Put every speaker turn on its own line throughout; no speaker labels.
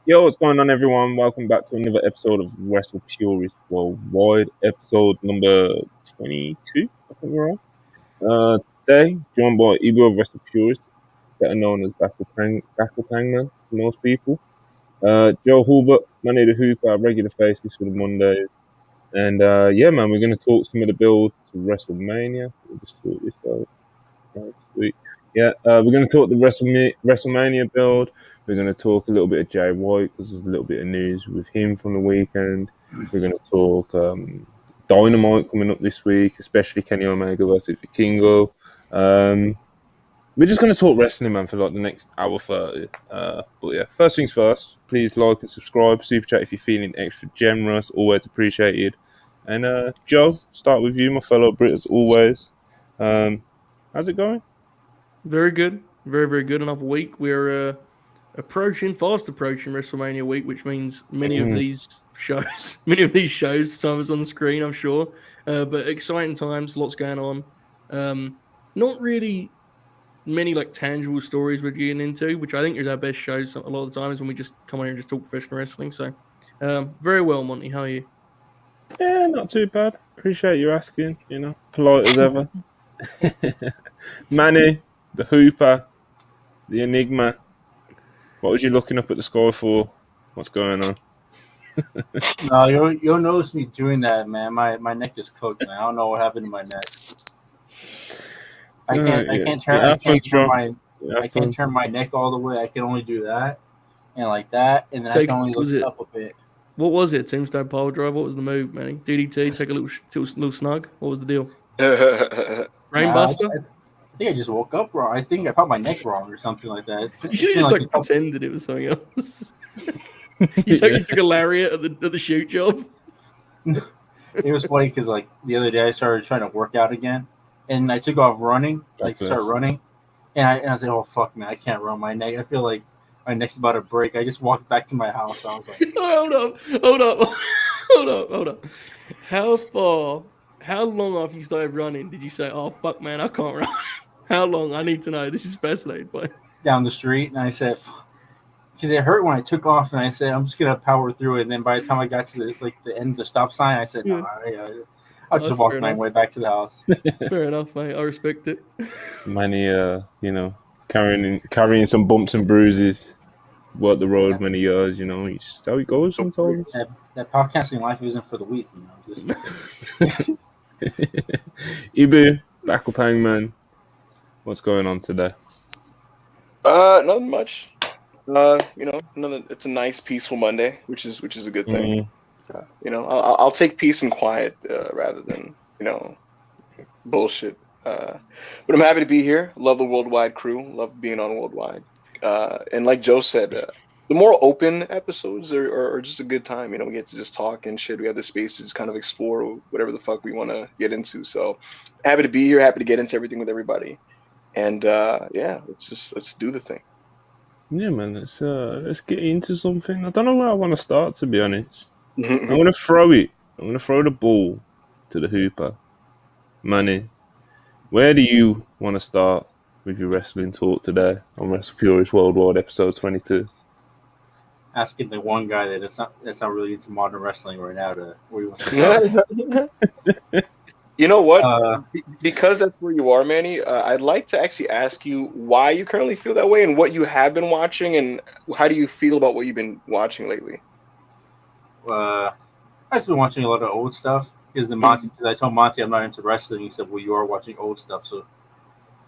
Yo, what's going on, everyone? Welcome back to another episode of WrestlePurists Worldwide, episode number 22, I think we're on. Today, joined by Igor of WrestlePurists, better known as Battle Pangman to most people. Joe Hulbert, Manny the Hoop, our regular faces for the Mondays. And yeah, man, we're going to talk some of the build to WrestleMania. We'll just sort this out. Sweet. Yeah, we're going to talk the WrestleMania build. We're going to talk a little bit of Jay White because there's a little bit of news with him from the weekend. We're going to talk Dynamite coming up this week, especially Kenny Omega versus Vikingo. We're just going to talk wrestling, man, for like the next hour 30. But yeah, first things first, please like and subscribe. Super chat if you're feeling extra generous, always appreciated. And Joe, start with you, my fellow Brit, as always. How's it going?
Very good. Very, very good. Another week. We're fast approaching WrestleMania week, which means many of these shows, some of us on the screen, I'm sure. But exciting times, lots going on. Not really many like tangible stories we're getting into, which I think is our best shows a lot of the times when we just come on here and just talk professional wrestling. So very well, Monty. How are you?
Yeah, not too bad. Appreciate you asking, polite as ever. Manny, the Hooper, the Enigma. What was you looking up at the sky for? What's going on?
No, you'll notice me doing that, man. My neck is cooked, man. I don't know what happened to my neck. I can't turn my neck all the way. I can only do that and like that, and then I can only look up a bit.
What was it? Tombstone pile drive? What was the move, Manny? DDT, take a little snug. What was the deal? Brainbuster?
I think I just woke up wrong. I think I caught my neck wrong or something like that.
You should have just pretended it was something else. you took a lariat at the shoot job.
It was funny because like the other day I started trying to work out again, and I took off running, started running, and I said, "Oh fuck, man, I can't run my neck. I feel like my neck's about to break." I just walked back to my house. I was like,
hold up. How long after you started running did you say, "Oh fuck, man, I can't run"? How long? I need to know. This is fascinating. But
down the street, and I said, because it hurt when I took off, and I said, I'm just gonna power through it. And then by the time I got to the end of the stop sign, I said, no, I'll just walk my way back to the house.
Fair enough, mate. I respect it.
Many, carrying some bumps and bruises, worked the road many years. It's how it goes sometimes.
That podcasting life isn't for the weak,
Ibu, Battle Pangman. What's going on today?
Nothing much. It's a nice, peaceful Monday, which is a good thing. I'll take peace and quiet rather than bullshit. But I'm happy to be here. Love the Worldwide crew. Love being on Worldwide. And like Joe said, the more open episodes are just a good time. We get to just talk and shit. We have the space to just kind of explore whatever the fuck we want to get into. So happy to be here. Happy to get into everything with everybody. And let's do the thing.
Yeah, man. Let's get into something. I don't know where I want to start, to be honest. I'm gonna throw it. I'm gonna throw the ball to the Hooper. Manny, where do you want to start with your wrestling talk today on WrestlePurists Worldwide, episode 22?
Asking the one guy that's not really into modern wrestling right now to where you want to start.
You know what? Because that's where you are, Manny, I'd like to actually ask you why you currently feel that way and what you have been watching and how do you feel about what you've been watching lately?
I've just been watching a lot of old stuff. Because I told Monty I'm not into wrestling. He said, well, you are watching old stuff. So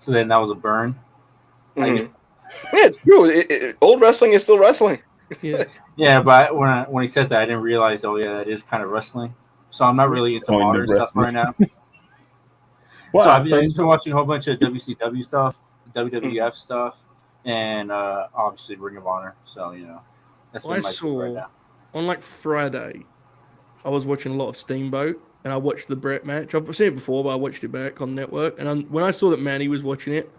then that was a burn.
Yeah, it's true. Old wrestling is still wrestling.
Yeah, but when he said that, I didn't realize, that is kind of wrestling. So I'm not really into modern stuff right now. So I've just been watching a whole bunch of WCW stuff, WWF stuff, and obviously Ring of Honor. So, that's what I saw right now.
On like Friday, I was watching a lot of Steamboat, and I watched the Brett match. I've seen it before, but I watched it back on network. And when I saw that Manny was watching it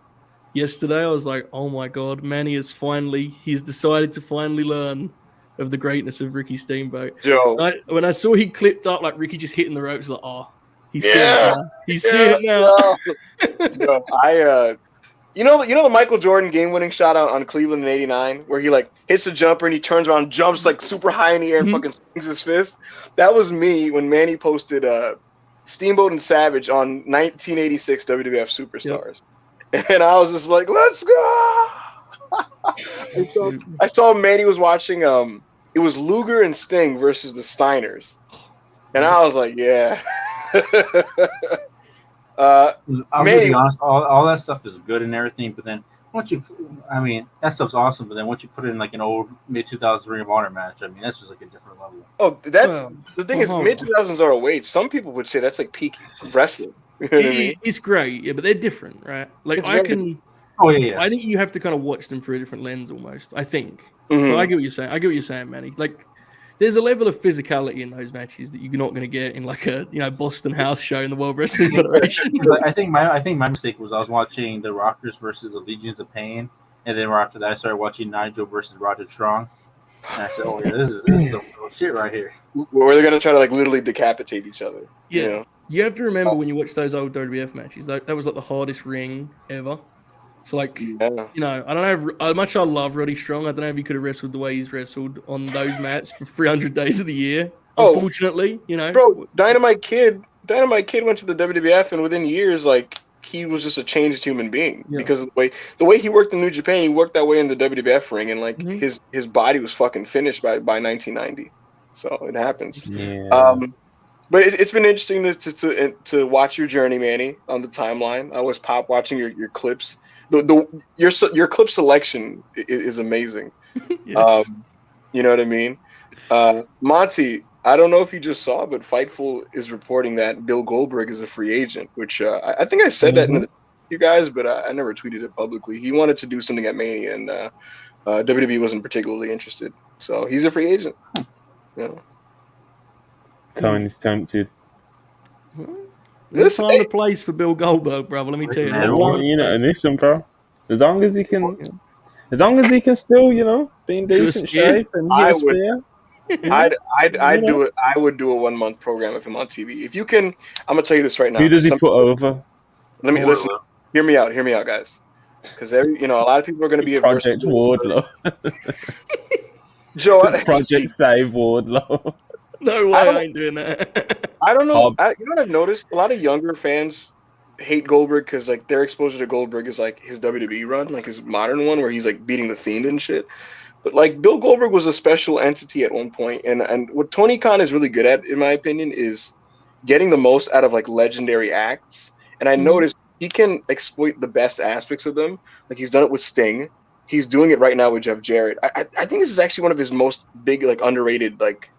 yesterday, I was like, oh my God, Manny he's decided to finally learn of the greatness of Ricky Steamboat.
Joe.
When I saw he clipped up like Ricky just hitting the ropes, like, oh, he's seeing it now. He's seeing it now.
Joe, You know the Michael Jordan game-winning shot on Cleveland in '89, where he like hits a jumper and he turns around, jumps like super high in the air, and fucking swings his fist. That was me when Manny posted Steamboat and Savage on 1986 WWF Superstars, and I was just like, "Let's go!" I saw Manny was watching. It was Luger and Sting versus the Steiners, and I was like, "Yeah."
I'm gonna be honest, all that stuff is good and everything, but then that stuff's awesome, but then once you put it in like an old mid-2000s Ring of Honor match, I mean, that's just like a different level.
Oh, the thing is, mid-2000s ROH, some people would say that's like peak wrestling. You know what I mean?
It's great, yeah, but they're different, right? Like I think you have to kind of watch them through a different lens almost, I think.
Mm-hmm.
But I get what you're saying, Manny. Like, there's a level of physicality in those matches that you're not going to get in like a Boston House show in the World Wrestling Federation.
I think my mistake was I was watching the Rockers versus the Legions of Pain, and then right after that I started watching Nigel versus Roger Strong, and I said, "Oh yeah, this is some real shit right here."
Where they're gonna try to like literally decapitate each other.
Yeah,
you know?
You have to remember when you watch those old WWF matches, that was like the hardest ring ever. So, like, I don't know how much I love Roddy Strong. I don't know if he could have wrestled the way he's wrestled on those mats for 300 days of the year. Unfortunately,
Bro, Dynamite Kid went to the WWF, and within years, like, he was just a changed human being because of the way he worked in New Japan. He worked that way in the WWF ring, and like his body was fucking finished by 1990. So it happens.
Yeah.
But it's been interesting to watch your journey, Manny, on the timeline. I was watching your clips. Your clip selection is amazing.
Yes.
You know what I mean? Monty, I don't know if you just saw, but Fightful is reporting that Bill Goldberg is a free agent, which I think I said that to you guys, but I never tweeted it publicly. He wanted to do something at Mania, and WWE wasn't particularly interested. So he's a free agent.
Tony's tempted.
There's time and a place for Bill Goldberg, brother. Let me tell you.
Listen, bro. As long as he can still, be in decent shape and
I would do a 1 month program of him on TV. If you can, I'm gonna tell you this right now.
Who does he put over?
Let me listen. Hear me out, guys. Because a lot of people are gonna be
Project Wardlow.
Joe,
Project Save Wardlow.
No way, I ain't doing that.
I don't know. You know what I've noticed? A lot of younger fans hate Goldberg because like their exposure to Goldberg is like his WWE run, like his modern one where he's like beating the Fiend and shit. But like Bill Goldberg was a special entity at one point, and what Tony Khan is really good at, in my opinion, is getting the most out of like legendary acts. And I noticed he can exploit the best aspects of them. Like he's done it with Sting. He's doing it right now with Jeff Jarrett. I think this is actually one of his most big, like underrated, like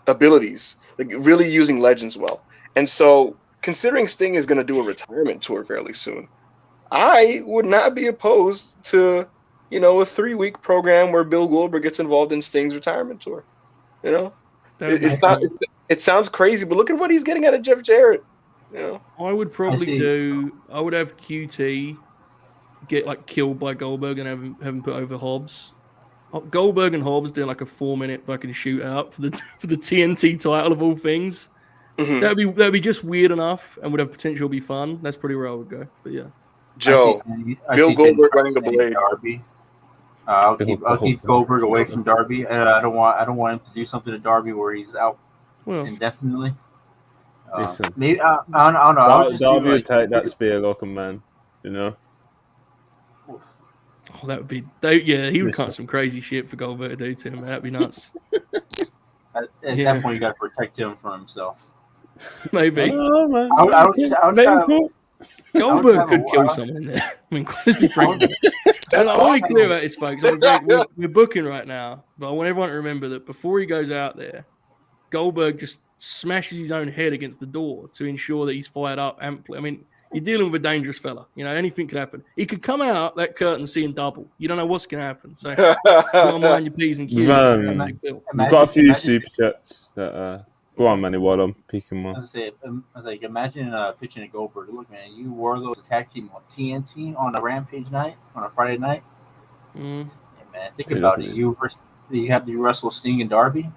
abilities, like really using legends well. And so considering Sting is going to do a retirement tour fairly soon, I would not be opposed to, a 3-week program where Bill Goldberg gets involved in Sting's retirement tour. It sounds crazy, but look at what he's getting out of Jeff Jarrett.
I would probably I would have QT get like killed by Goldberg and have him put over Hobbs. Goldberg and Hobbs doing like a 4-minute fucking shootout for the TNT title of all things. Mm-hmm. That'd be just weird enough and would have potential to be fun. That's pretty where I would go. But yeah,
Joe, Bill Goldberg running the Blade.
Darby. I'll keep Goldberg away from Darby. I don't want him to do something to Darby where he's out indefinitely. Maybe I don't know.
Darby would take that spear like a man.
Oh, that would be. He would cut some crazy shit for Goldberg to do to him. That'd be nuts.
At that point, you got to protect him from himself.
Maybe.
Oh, man.
Goldberg could kill someone there. I mean, let's be frank. And I want to be clear about this, folks. We're booking right now, but I want everyone to remember that before he goes out there, Goldberg just smashes his own head against the door to ensure that he's fired up amply. I mean, you're dealing with a dangerous fella. Anything could happen. He could come out that curtain seeing double. You don't know what's going to happen. So, you want to mind your P's and Q's.
We've got a few super chats that go on, Manny, while I'm picking one.
I was like, imagine pitching a Goldberg. Look, man, you wore those tag team on TNT on a Rampage night, on a Friday night. Hey, man, think about it. You have to wrestle Sting and Darby.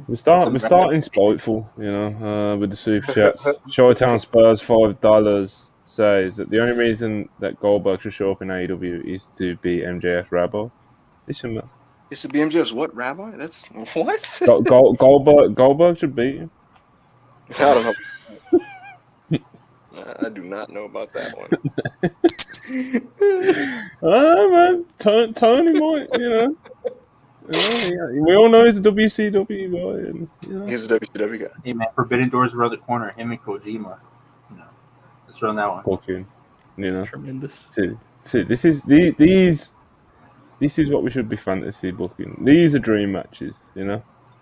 We're starting spiteful, with the super chats. Showtown Spurs $5. says that the only reason that Goldberg should show up in AEW is to be MJF Rabbi. Listen, man.
It's to be MJF's what, Rabbi? That's what?
Goldberg should beat him.
I don't know. I do not know about that one.
Man. Tony might, we all know he's a WCW guy. And,
He's a WCW guy.
Hey, man, Forbidden Doors around the corner. Him and Kojima. Let's run that one.
Fucking,
Tremendous.
This is what we should be fantasy booking. These are dream matches,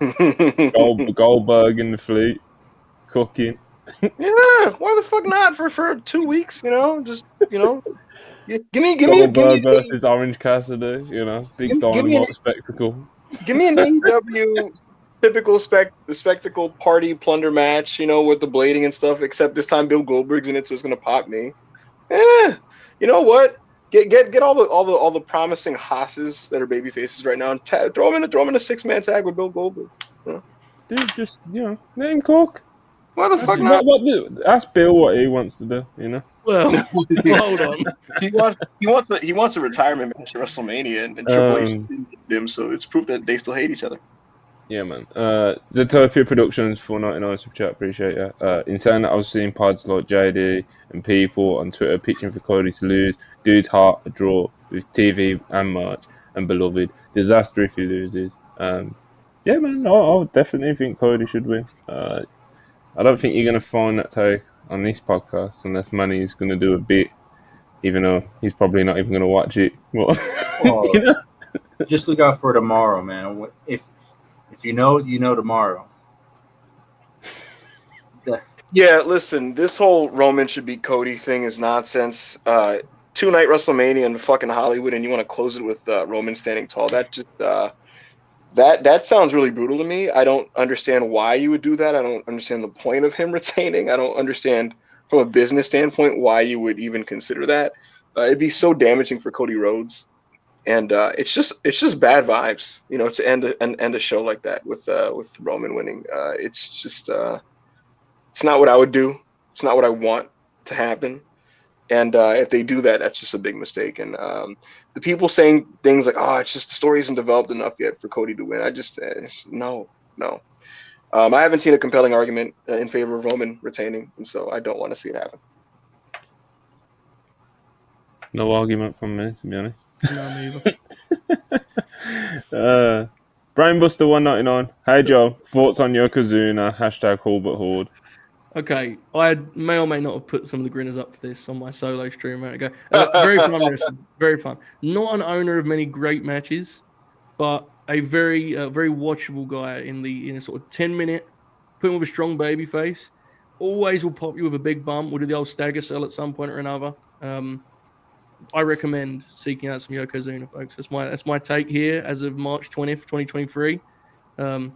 Goldberg in the fleet, cooking.
Yeah, why the fuck not for 2 weeks? Just give me
Goldberg versus Orange Cassidy. Big Dynamite spectacle.
Give me an AEW typical spectacle party plunder match. With the blading and stuff. Except this time Bill Goldberg's in it, so it's gonna pop me. You know what? Get all the promising hosses that are baby faces right now and throw them in a 6-man tag with Bill Goldberg.
Dude, just let him cook.
Why the fuck not?
Ask Bill what he wants to do.
Well, hold on.
He wants a retirement match at WrestleMania, and Triple H did him, so it's proof that they still hate each other.
Yeah, man. Zetopia Productions, $4.99 super chat. Appreciate that. In saying that, I was seeing pods like JD and people on Twitter pitching for Cody to lose. Dude's heart a draw with TV and merch and beloved. Disaster if he loses. Yeah, man. I definitely think Cody should win. I don't think you're going to find that take on this podcast unless Manny's going to do a bit, even though he's probably not even going to watch it.
Just look out for tomorrow, man. If you know tomorrow.
Yeah, listen, this whole Roman should beat Cody thing is nonsense. 2-night WrestleMania in fucking Hollywood, and you want to close it with Roman standing tall. That just that sounds really brutal to me. I don't understand why you would do that. I don't understand the point of him retaining. I don't understand from a business standpoint why you would even consider that. It'd be so damaging for Cody Rhodes, and it's just bad vibes, to end a show like that with Roman winning. It's just it's not what I would do. It's not what I want to happen. And if they do that, that's just a big mistake. And the people saying things like, "Oh, it's just the story isn't developed enough yet for Cody to win." I just no. I haven't seen a compelling argument in favor of Roman retaining, and so I don't want to see it happen.
No argument from me, to be honest.
No, me either.
Brainbuster 199. Hey Joe, thoughts on Yokozuna? # Hulbert Horde.
Okay, I may or may not have put some of the grinners up to this on my solo stream a minute ago. Very fun wrestling, very fun. Not an owner of many great matches, but a very watchable guy in a sort of 10-minute, put him with a strong baby face. Always will pop you with a big bump. We'll do the old stagger cell at some point or another. I recommend seeking out some Yokozuna, folks. That's my take here as of March 20th, 2023.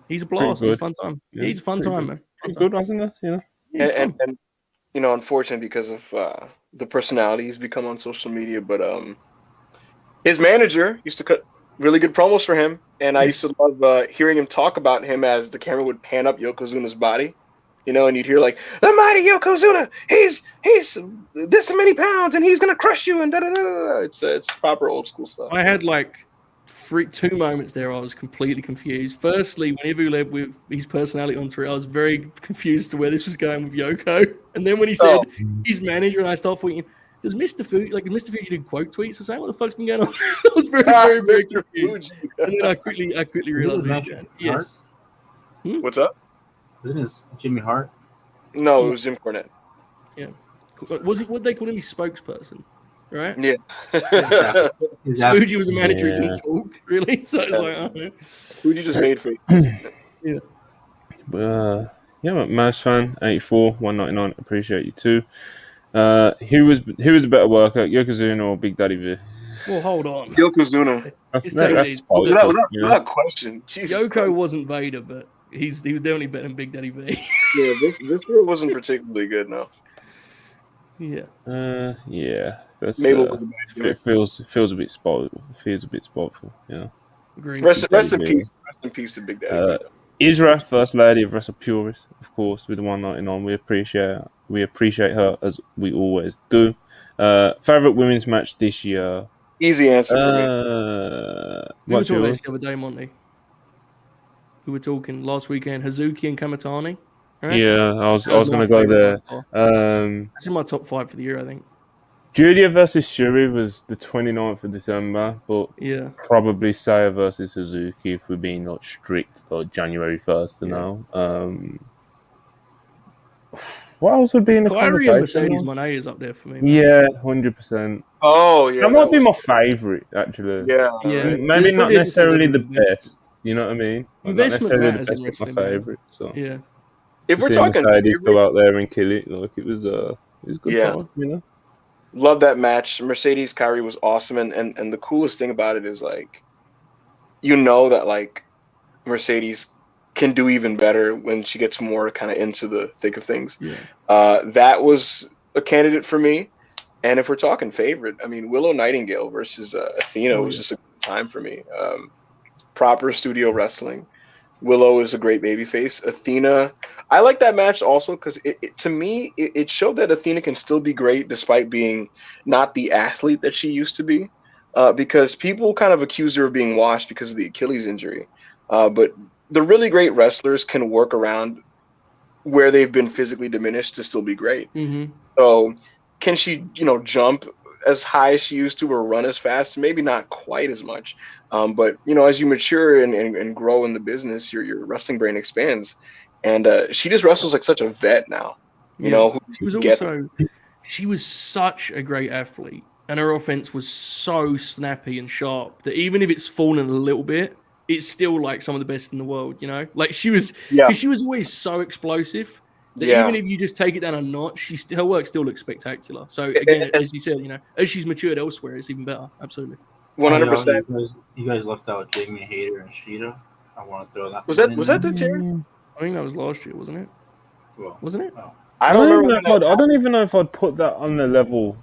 He's a blast. It's a fun time. Yeah, he's a fun time, man.
Pretty good, wasn't it?
And unfortunate because of the personality he's become on social media. But his manager used to cut really good promos for him, and I used to love hearing him talk about him as the camera would pan up Yokozuna's body, and you'd hear like, "The mighty Yokozuna, he's this many pounds, and he's gonna crush you," and da da da. It's proper old school stuff.
I had like 2 moments there I was completely confused. Firstly, when Ibu led with his personality on Twitter, I was very confused to where this was going with Yoko. And then when he said his manager, and I started thinking, does Mr. Fuji do quote tweets or something? What the fuck's been going on? I was very confused. And then I quickly realized. Yes.
What's up?
Isn't it Jimmy Hart?
No, it was Jim Cornette.
Yeah. Was it what they called him? His spokesperson. Right?
Yeah.
Fuji was a manager who didn't talk, really. So it's like, oh, man.
Fuji just made for
Yeah.
Mouse fan 84 $1.99. Appreciate you too. Who was a better worker, Yokozuna or Big Daddy V?
Well, hold on.
Yokozuna.
That's
without question. Jesus
Yoko Christ. Wasn't Vader, but he was definitely better than Big Daddy V.
Yeah, this girl wasn't particularly good, no.
Yeah.
Yeah. That's
it
feels a bit spiteful. Agreed.
Rest in peace to Big Daddy.
Isra, First Lady of WrestlePurists, of course, with the 199. We appreciate her as we always do. Favorite women's match this year?
Easy answer for me.
We were
What's
talking about
yours?
this the other day, Monty. We were talking last weekend, Hazuki and Kamatani. Right?
Yeah, I was
That's
going
my
to go
favourite
there.
by far. That's in my top 5 for the year, I think.
Julia versus Shuri was the 29th of December, but
Yeah.
probably Saya versus Suzuki if we're being like strict, like January 1st to now. What else would be in the
Kyrie and
conversation?
Mercedes Moné is up there for me. Man.
Yeah, 100%.
Oh yeah,
That might be my favorite, actually.
Yeah,
Yeah.
right.
Maybe
There's
not
probably a different
necessarily
level
the
of investment.
best. You know what I mean? Like, not
Investment
necessarily the
matters
best,
in
but my
wrestling, man.
favorite. So
Yeah.
If we're
seeing
talking
Mercedes
favorite,
go out there and kill it, like it was a good
Yeah.
time, you know.
love that match. Mercedes Kyrie was awesome, and the coolest thing about it is like, that like Mercedes can do even better when she gets more kind of into the thick of things.
Yeah.
That was a candidate for me. And if we're talking favorite, I mean, Willow Nightingale versus Athena was just a good time for me. Proper studio wrestling. Willow is a great babyface. Athena, I like that match also because to me, it showed that Athena can still be great despite being not the athlete that she used to be. Because people kind of accused her of being washed because of the Achilles injury. But the really great wrestlers can work around where they've been physically diminished to still be great.
Mm-hmm.
So can she, jump as high as she used to or run as fast? Maybe not quite as much. But, as you mature and grow in the business, your wrestling brain expands. And she just wrestles like such a vet now, who
She was
gets
also, she was such a great athlete. And her offense was so snappy and sharp that even if it's fallen a little bit, it's still like some of the best in the world, Like she was, because she was always so explosive that even if you just take it down a notch, her work still looks spectacular. So again, as you said, as she's matured elsewhere, it's even better. Absolutely.
100%.
You guys left out Jamie Hayter and Sheeta. I want to throw that.
Was that this year?
I think that was last year, wasn't it?
Well,
wasn't it?
Oh.
I don't even know if I'd put that on the level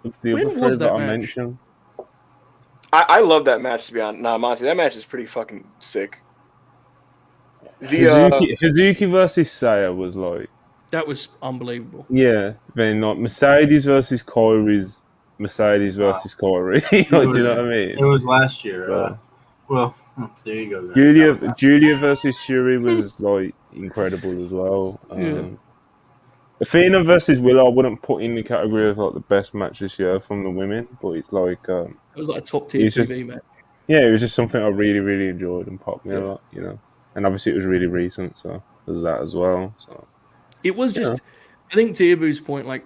of the
When
other
was
three
that
I
match?
mentioned.
I love that match, to be honest. Nah, Monty, that match is pretty fucking sick.
Hazuki versus Saya was like,
that was unbelievable.
Yeah, then like Mercedes versus Kyrie's Mercedes versus Kyrie. Do you know what I mean?
It was last year.
So,
well, there you go. Guys.
Julia versus Shuri was like incredible as well. Athena versus Willow, I wouldn't put in the category of like the best match this year from the women, but it's like
it was like a top tier TV match.
Yeah, it was just something I really, really enjoyed and popped me a lot, And obviously it was really recent, so there's that as well. So
it was just, I think to Ibu's point, like,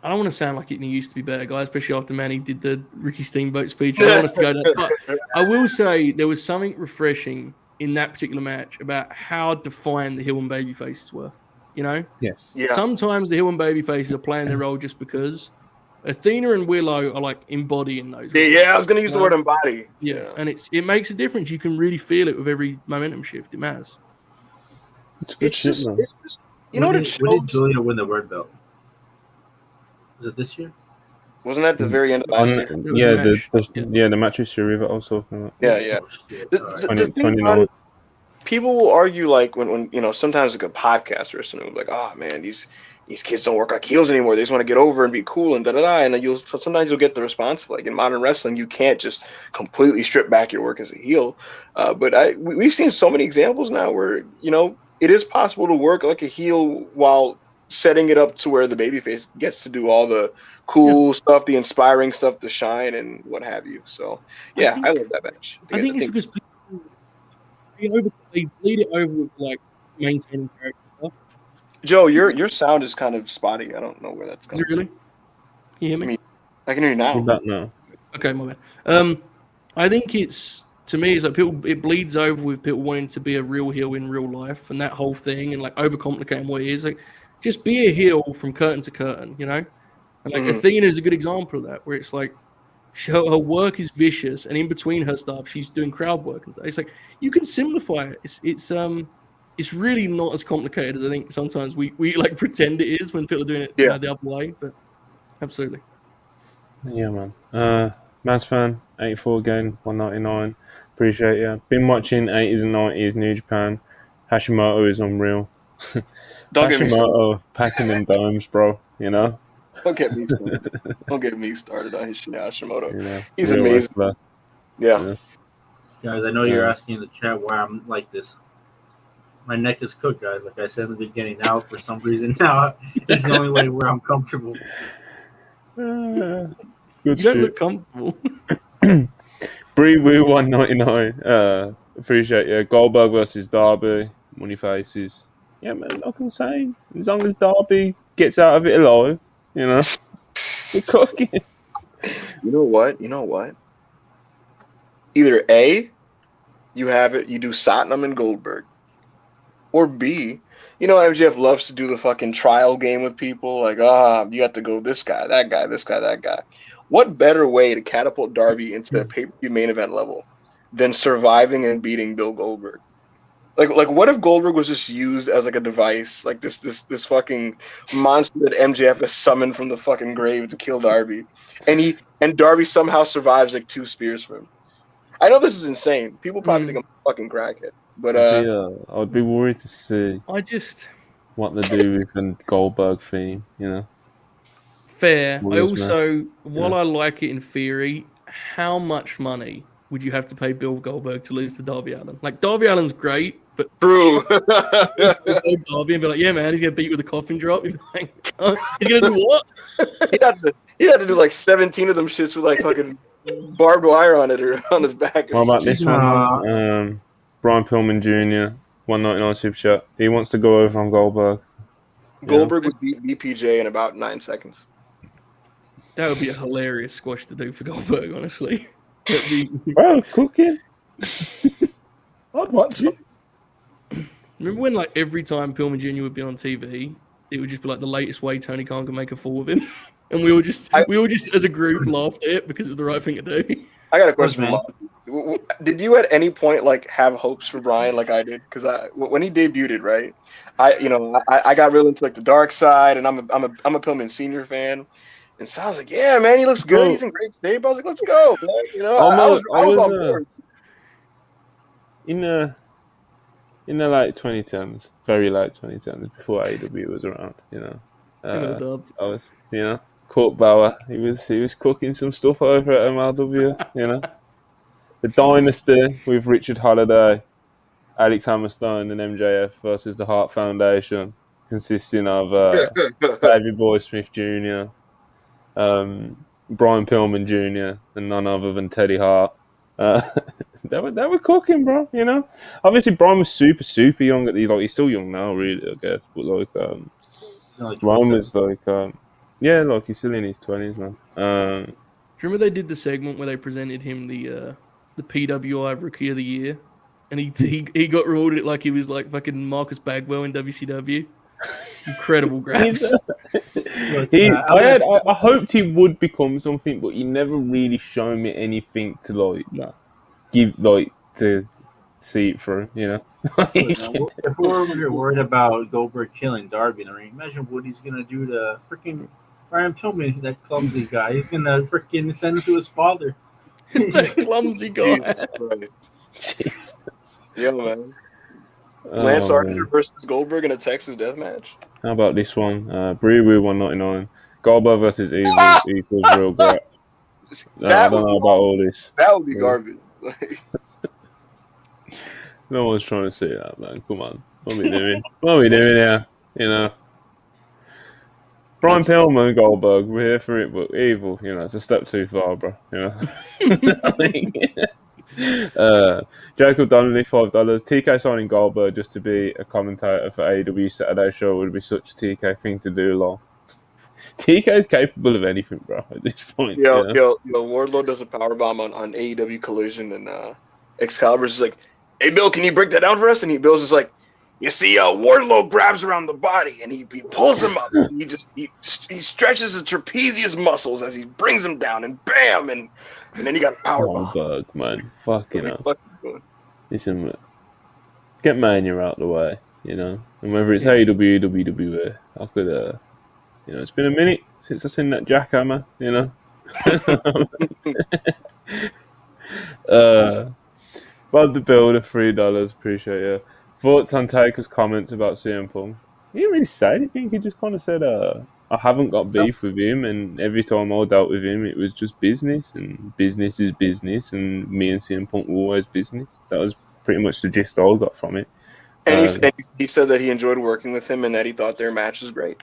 I don't want to sound like it used to be better, guys, especially after Manny did the Ricky Steamboat speech. I don't want us to go down. But I will say there was something refreshing in that particular match about how defined the heel and baby faces were.
Yes.
Yeah.
Sometimes the heel and baby faces are playing their role just because. Athena and Willow are like embodying those.
Yeah, I was gonna use the word embody.
Yeah, and it makes a difference. You can really feel it with every momentum shift. It matters.
It's just you know what it shows?
When did Julia win the word belt? Was it this year?
Wasn't that the very end of last year?
Yeah, the match with Shuri that I was talking about.
Yeah.
The 29.
People will argue like when sometimes like a podcast or something like, oh man, these kids don't work like heels anymore. They just want to get over and be cool and and then sometimes you'll get the response of, like, in modern wrestling you can't just completely strip back your work as a heel. But we've seen so many examples now where it is possible to work like a heel while setting it up to where the babyface gets to do all the cool stuff, the inspiring stuff, to shine and what have you. So I love that match.
I think it's because they bleed it over with like maintaining character stuff.
Joe, your sound is kind of spotty. I don't know where that's coming.
Is it really? Can you hear me?
I can hear you now.
No.
Okay, my bad. I think it's like it bleeds over with people wanting to be a real heel in real life and that whole thing and like overcomplicating what it is. Like, just be a heel from curtain to curtain, And like Athena is a good example of that, where it's like her work is vicious, and in between her stuff, she's doing crowd work and stuff. It's like you can simplify it. It's really not as complicated as I think sometimes we like pretend it is when people are doing it the other way. But absolutely,
yeah, man. Mass fan 84 again, 199. Appreciate you. Been watching 80s and 90s New Japan. Hashimoto is unreal.
Don't get me started.
Hashimoto packing them domes, bro. You know.
Don't get me started. Don't get me started on Hashimoto.
You know,
He's
real
amazing.
wrestler.
Yeah.
Guys, I know you're asking in the chat why I'm like this. My neck is cooked, guys. Like I said in the beginning. Now, for some reason, now it's the only way where I'm comfortable.
Good
You
shit.
don't look comfortable.
Bree Woo 199. Appreciate you. Goldberg versus Darby. Money faces. Yeah, man. Like I'm saying, as long as Darby gets out of it alive, you know, we're cooking.
You know what? Either A, you have it, you do Satnam and Goldberg, or B, MJF loves to do the fucking trial game with people. Like, you have to go this guy, that guy, this guy, that guy. What better way to catapult Darby into a pay-per-view main event level than surviving and beating Bill Goldberg? Like, what if Goldberg was just used as like a device, like this fucking monster that MJF has summoned from the fucking grave to kill Darby, and Darby somehow survives like 2 spears from him. I know this is insane. People probably think I'm a fucking crackhead, but
I'd be worried to see what they do with the Goldberg theme. You know.
Fair. I
Warriors,
also, while I like it in theory, how much money would you have to pay Bill Goldberg to lose to Darby Allin? Like, Darby Allin's great, but
true.
Darby and be like, yeah, man, he's gonna beat you with a coffin drop. You'd be like, he's gonna do what?
he had to do like 17 of them shits with like fucking barbed wire on it or on his back.
What about this one? Brian Pillman Jr. 199 super chat. He wants to go over on Goldberg.
Goldberg would beat BPJ in about 9 seconds.
That would be a hilarious squash to do for Goldberg, honestly.
Bro, cooking. I'd watch it.
Remember when, like, every time Pillman Jr. would be on TV, it would just be like the latest way Tony Khan could make a fool of him, and we all just as a group laughed at it because it was the right thing to do.
I got a question for Lonzy. Did you at any point like have hopes for Brian like I did? Because when he debuted, right, I got real into like the dark side, and I'm a Pillman Senior fan. And so I was like, yeah, man, he looks good. He's in great shape. I was like, let's go, man. I was on board.
In the late 2010s, very late 2010s, before AEW was around, I was, Court Bauer. He was cooking some stuff over at MLW, The Dynasty with Richard Holliday, Alex Hammerstone, and MJF versus the Hart Foundation, consisting of Davey Boy Smith Jr., Brian Pillman Jr., and none other than Teddy Hart. They were cooking, bro. Obviously Brian was super young at these. Like, he's still young now, really, I guess. But Brian was he's still in his 20s, man.
Do you remember they did the segment where they presented him the PWI Rookie of the Year, and he got rewarded like he was like fucking Marcus Bagwell in WCW. Incredible grabs.
I hoped he would become something, but he never really showed me anything to to see it through.
If we're worried about Goldberg killing Darby in the ring, imagine what he's gonna do to freaking Brian Pillman, that clumsy guy. He's gonna freaking send him to his father.
That clumsy guy.
Jesus.
Yeah, man. Lance Archer versus Goldberg in a Texas death match.
How about this one? Bree Woo 199. Goldberg versus Evil equals real crap. I don't know about all this.
That would be garbage.
No one's trying to say that, man. Come on. What are we doing? What are we doing here? Brian Pillman, Goldberg, we're here for it, but Evil, it's a step too far, bro. Jacob Donnelly, $5. TK signing Goldberg just to be a commentator for AEW Saturday show would be such a TK thing to do, lol. TK is capable of anything, bro, at this point.
Wardlow does a powerbomb on AEW Collision, and Excalibur's just like, hey, Bill, can you break that down for us? And Bill's just like, you see, Wardlow grabs around the body, and he pulls him up. And he stretches his trapezius muscles as he brings him down, and bam, and then you got a powerbomb.
Goldberg, man. Fucking hell. Listen, get Mania out the way, and whether it's AEW, WWE, I could, it's been a minute since I've seen that jackhammer, Bob the Builder, $3, appreciate you. thoughts on Taker's comments about CM Punk? He didn't really say anything. He just kind of said, I haven't got beef with him, and every time I dealt with him, it was just business, and business is business, and me and CM Punk were always business. That was pretty much the gist I got from it.
And he said that he enjoyed working with him and that he thought their match was great.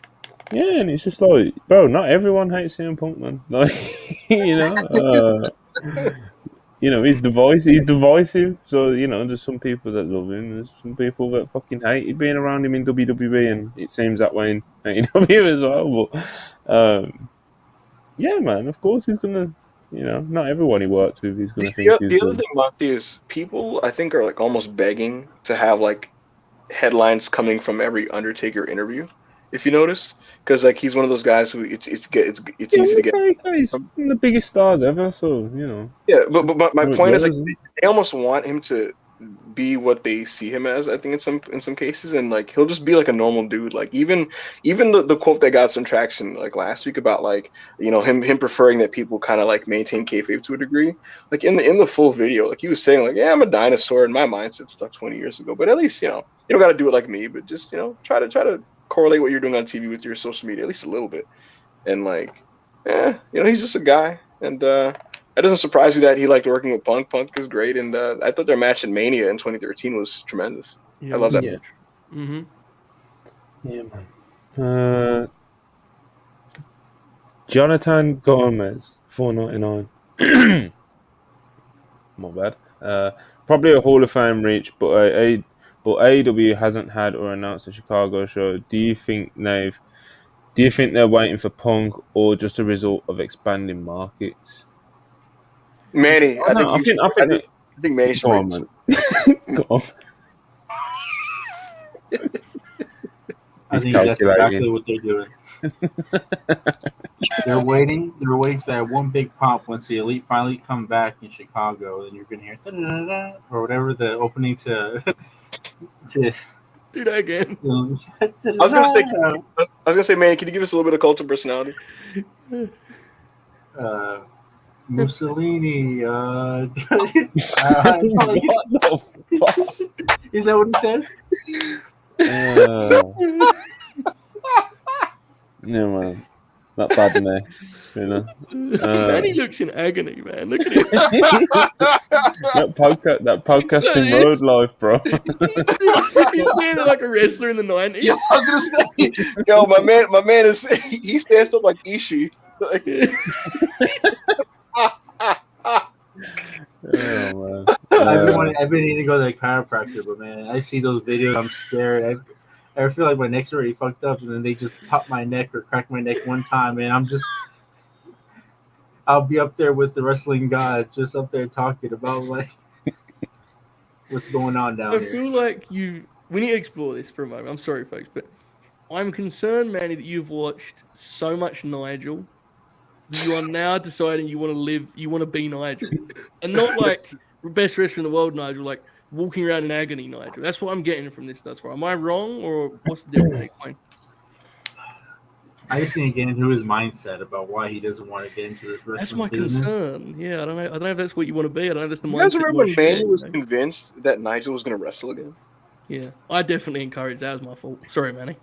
Yeah, and it's just like, bro, not everyone hates CM Punk, man. Like, he's divisive. So, there's some people that love him. There's some people that fucking hate being around him in WWE, and it seems that way in AEW as well. But, yeah, man, of course he's gonna, not everyone he works with he's gonna think.
The other thing about is people, I think, are like almost begging to have like headlines coming from every Undertaker interview. If you notice, because like he's one of those guys who it's easy to get.
He's one of the biggest stars ever, so
Yeah, but my point is like they almost want him to be what they see him as. I think in some cases, and like he'll just be like a normal dude. Like even the quote that got some traction like last week about like him preferring that people kind of like maintain kayfabe to a degree. Like in the full video, like he was saying like, yeah, I'm a dinosaur and my mindset stuck 20 years ago, but at least you don't got to do it like me, but just try to correlate what you're doing on TV with your social media at least a little bit. And like, he's just a guy, and that doesn't surprise me that he liked working with Punk. Punk is great, and I thought their match in Mania in 2013 was tremendous. I love that match.
Mm-hmm.
Yeah, man. Jonathan Gomez, $4.99. My bad. Probably a Hall of Fame reach, but AEW hasn't had or announced a Chicago show. Do you think they're waiting for Punk or just a result of expanding markets?
Manny, I think Manny should wait.
Go on.
I think that's exactly what they're doing. They're waiting for that one big pop once the Elite finally come back in Chicago, and you're gonna hear da-da-da-da, or whatever the opening to
do that again.
I was gonna say, man, can you give us a little bit of cult of personality?
Mussolini. What the fuck? Is that what he says?
No, man. Not bad, man.
Man, he looks in agony, man. Look at him.
that podcasting road life, bro.
He's standing like a wrestler in the 90s.
Yo, I was gonna say, my man is he stands up like Ishii.
Oh, man.
I've been needing to go to the chiropractor, but man, I see those videos, I'm scared. I feel like my neck's already fucked up, and then they just pop my neck or crack my neck one time, and I'll be up there with the wrestling god, just up there talking about like what's going on down here.
I feel like we need to explore this for a moment. I'm sorry, folks, but I'm concerned, Manny, that you've watched so much Nigel that you are now deciding you want to be Nigel, and not like best wrestler in the world, Nigel, like walking around in agony, Nigel. That's what I'm getting from this thus far. Am I wrong, or what's the difference? Explain.
I just need to get into his mindset about why he doesn't want to get into this wrestling.
That's my
business.
concern. Yeah, I don't know if that's what you want to be. I don't know if that's the mindset.
You guys remember when Manny was convinced that Nigel was going to wrestle again?
Yeah, I definitely encouraged that. Was my fault. Sorry, Manny.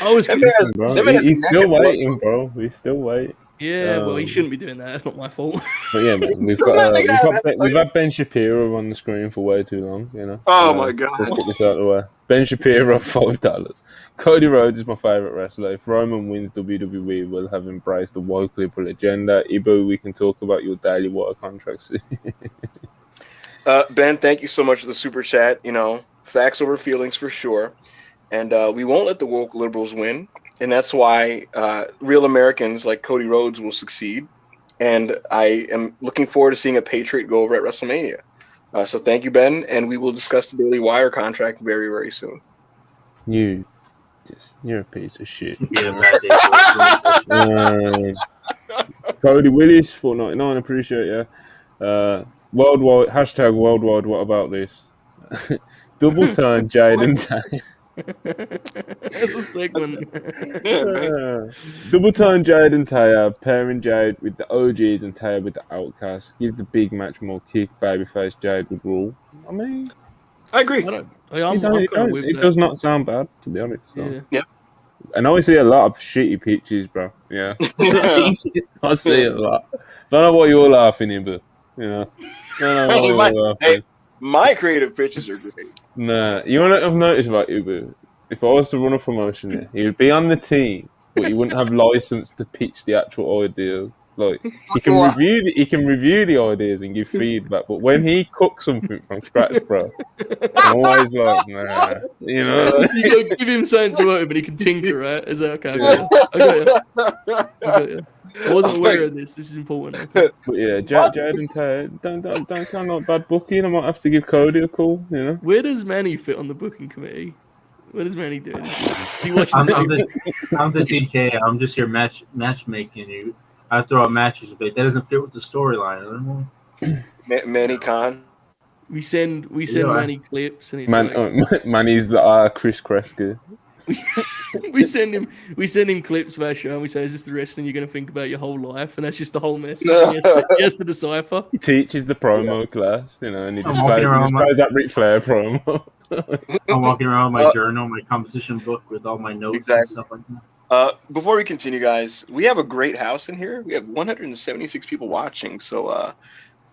I was
He's still waiting, bro. He's still waiting.
Yeah, well, he shouldn't be doing that. That's not my fault.
But yeah, man, we've had Ben Shapiro on the screen for way too long.
Oh my god!
Let's get this out of the way. Ben Shapiro, $5. Cody Rhodes is my favorite wrestler. If Roman wins WWE, we'll have embraced the woke liberal agenda. Ibo, we can talk about your daily water contracts.
Ben, thank you so much for the super chat. Facts over feelings for sure, and we won't let the woke liberals win. And that's why real Americans like Cody Rhodes will succeed. And I am looking forward to seeing a Patriot go over at WrestleMania. So thank you, Ben. And we will discuss the Daily Wire contract very, very soon.
You're a piece of shit. Cody Willis, $4.99. Appreciate you. Worldwide, #worldwide. What about this? Double turn Jaden Tay.
That's a segment.
Double time Jade and Taya, pairing Jade with the OGs and Taya with the Outcasts. Give the big match more kick. Babyface Jade would rule. I mean,
I agree.
I'm kind of with
it
that.
does not sound bad, to be honest. So.
Yeah.
And I see a lot of shitty pitches, bro. Yeah. I see a lot. Don't know what you're laughing in, but, don't know what you're laughing.
My creative pitches are great.
Nah, you want to have noticed about Uber? If I was to run a promotion there, he would be on the team, but he wouldn't have license to pitch the actual idea. Like he can review the ideas and give feedback, but when he cooks something from scratch, bro, I'm always like, nah,
You gotta give him something to work with, but he can tinker, right? Is that okay? I got you. I wasn't aware of this. This is important. Okay.
But yeah, Jared and Ted, don't sound like bad booking. I might have to give Cody a call.
Where does Manny fit on the booking committee? What does Manny do?
I'm the TK. I'm just here matchmaking you. I throw out matches, but that doesn't fit with the storyline.
Manny Khan.
We send Manny clips, and he's
Manny's the Chris Kreska.
we send him clips of our show, and we say, "Is this the wrestling you're going to think about your whole life?" And that's just the whole message. He has to decipher.
He teaches the promo class, and he displays that Ric Flair promo.
I'm walking around with my journal, my composition book with all my notes and stuff like that.
Before we continue, guys, we have a great house in here. We have 176 people watching. So,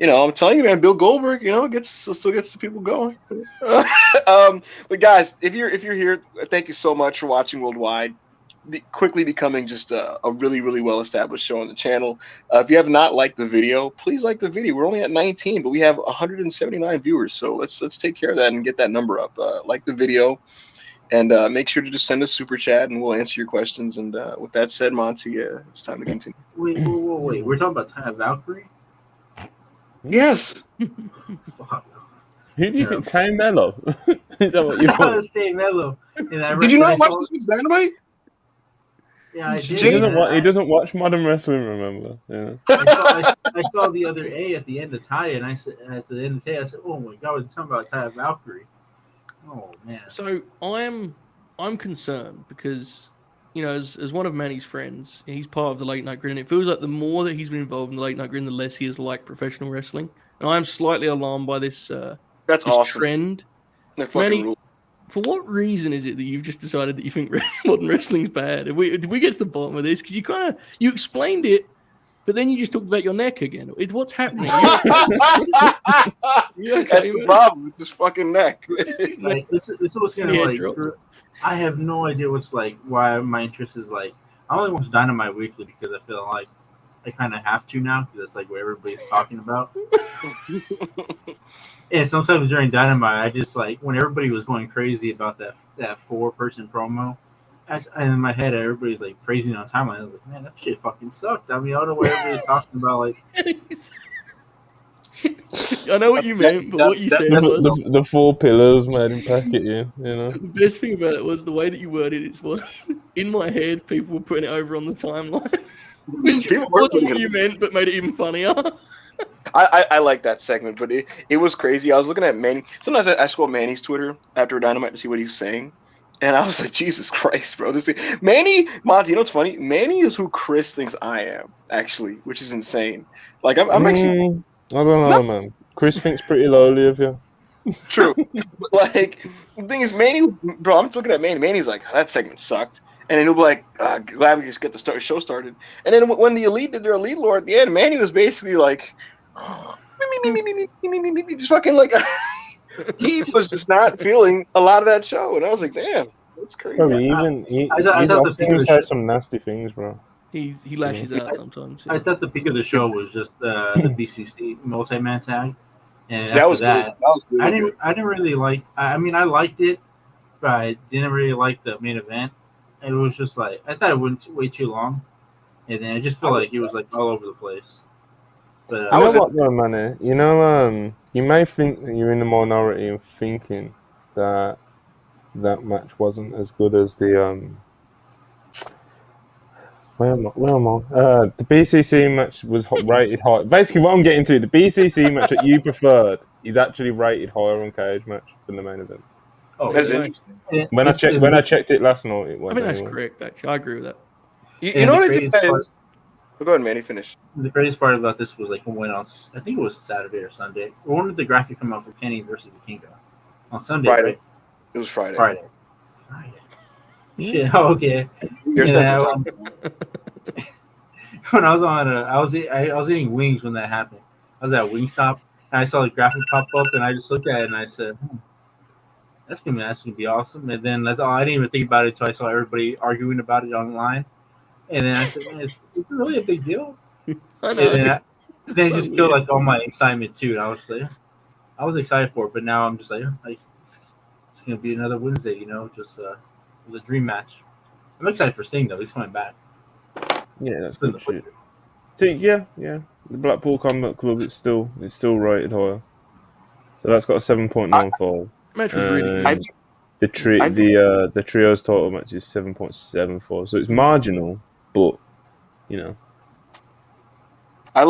I'm telling you, man, Bill Goldberg, still gets the people going. But guys, if you're here, thank you so much for watching worldwide. Quickly becoming just a really, really well-established show on the channel. If you have not liked the video, please like the video. We're only at 19, but we have 179 viewers. So let's take care of that and get that number up. Like the video. And make sure to just send us super chat, and we'll answer your questions. And with that said, Monty, it's time to continue.
Wait. We're talking about Taya Valkyrie?
Yes.
Fuck.
Who do you think? Taya Mello? Is that what you thought?
Taya Mello.
Did you not watch this week's Dynamite?
Yeah, I did.
He doesn't watch Modern Wrestling, remember? Yeah.
I saw the other A at the end of Taya, and I said, at the end of Taya, I said, "Oh my God, we're talking about Taya Valkyrie." Oh man!
So I'm concerned because as one of Manny's friends, he's part of the Late Night Grin. It feels like the more that he's been involved in the Late Night Grin, the less he is like professional wrestling. And I'm slightly alarmed by this.
That's awesome.
Trend. Manny, for what reason is it that you've just decided that you think modern wrestling's bad? Did we get to the bottom of this? Because you explained it. But then you just talked about your neck again. It's what's happening.
That's the problem with this fucking neck.
This is what's gonna I have no idea why my interest is I only watch Dynamite weekly because I feel like I kind of have to now because it's what everybody's talking about. And sometimes during Dynamite, I just when everybody was going crazy about that 4-person promo. And in my head, everybody's praising on timeline. I was like, man, that shit fucking sucked. I mean, I don't know what everybody's talking about.
I know what you meant, but what you said was
the 4 pillars made him pack it in.
The best thing about it was the way that you worded it was in my head. People were putting it over on the timeline. It wasn't what you meant, but made it even funnier.
I like that segment, but it was crazy. I was looking at Manny. Sometimes I scroll Manny's Twitter after Dynamite to see what he's saying. And I was like, Jesus Christ, bro. Manny, Monty, you know what's funny? Manny is who Chris thinks I am, actually, which is insane. I'm actually...
I don't know, man. Chris thinks pretty lowly of you.
True. But, the thing is, Manny, bro, I'm looking at Manny. Manny's like, that segment sucked. And then he'll be like, glad we just get the show started. And then when the Elite did their Elite Lore at the end, Manny was basically like, just fucking he was just not feeling a lot of that show, and I was like, "Damn, that's crazy."
Bro, he's asking him to say some nasty things, bro.
He lashes out sometimes. Yeah.
I thought the peak of the show was just the BCC multi-man tag, and
that was
that.
That was really good.
I didn't really like. I mean, I liked it, but I didn't really like the main event. It was just I thought it went way too long, and then I just felt like it was all over the place. But
you know what, though, man? You may think that you're in the minority in thinking that match wasn't as good as the where am I? The BCC match was rated high. Basically, what I'm getting to, the BCC match that you preferred is actually rated higher on Cage Match than the main event.
Oh,
that's interesting.
When I checked it last night, it was.
I mean, that's correct. Actually, I agree with that.
You know what I think that is? Go ahead, Manny. Finish.
The craziest part about this was when on, I think it was Saturday or Sunday. When did the graphic come out for Kenny versus Vikingo? On Sunday,
Friday.
right?
It was Friday.
Friday. Shit. Oh, okay.
Your sense of time.
When I was on, I was eating wings when that happened. I was at Wingstop and I saw the graphic pop up and I just looked at it and I said, "That's gonna be awesome." And then that's all. I didn't even think about it until I saw everybody arguing about it online. And then I said, "Man, it's really a big deal."
I know.
And then it
So
just killed
weird.
like all my excitement too. And I was like, I was excited for it, but now I'm just like it's gonna be another Wednesday, just with a dream match. I'm excited for Sting though; he's coming back.
Yeah, that's good shit. See, yeah, the Blackpool Combat Club it's still rated higher, so that's got a 7.95.
Match was really good.
The trios total match is 7.74, so it's marginal, but
I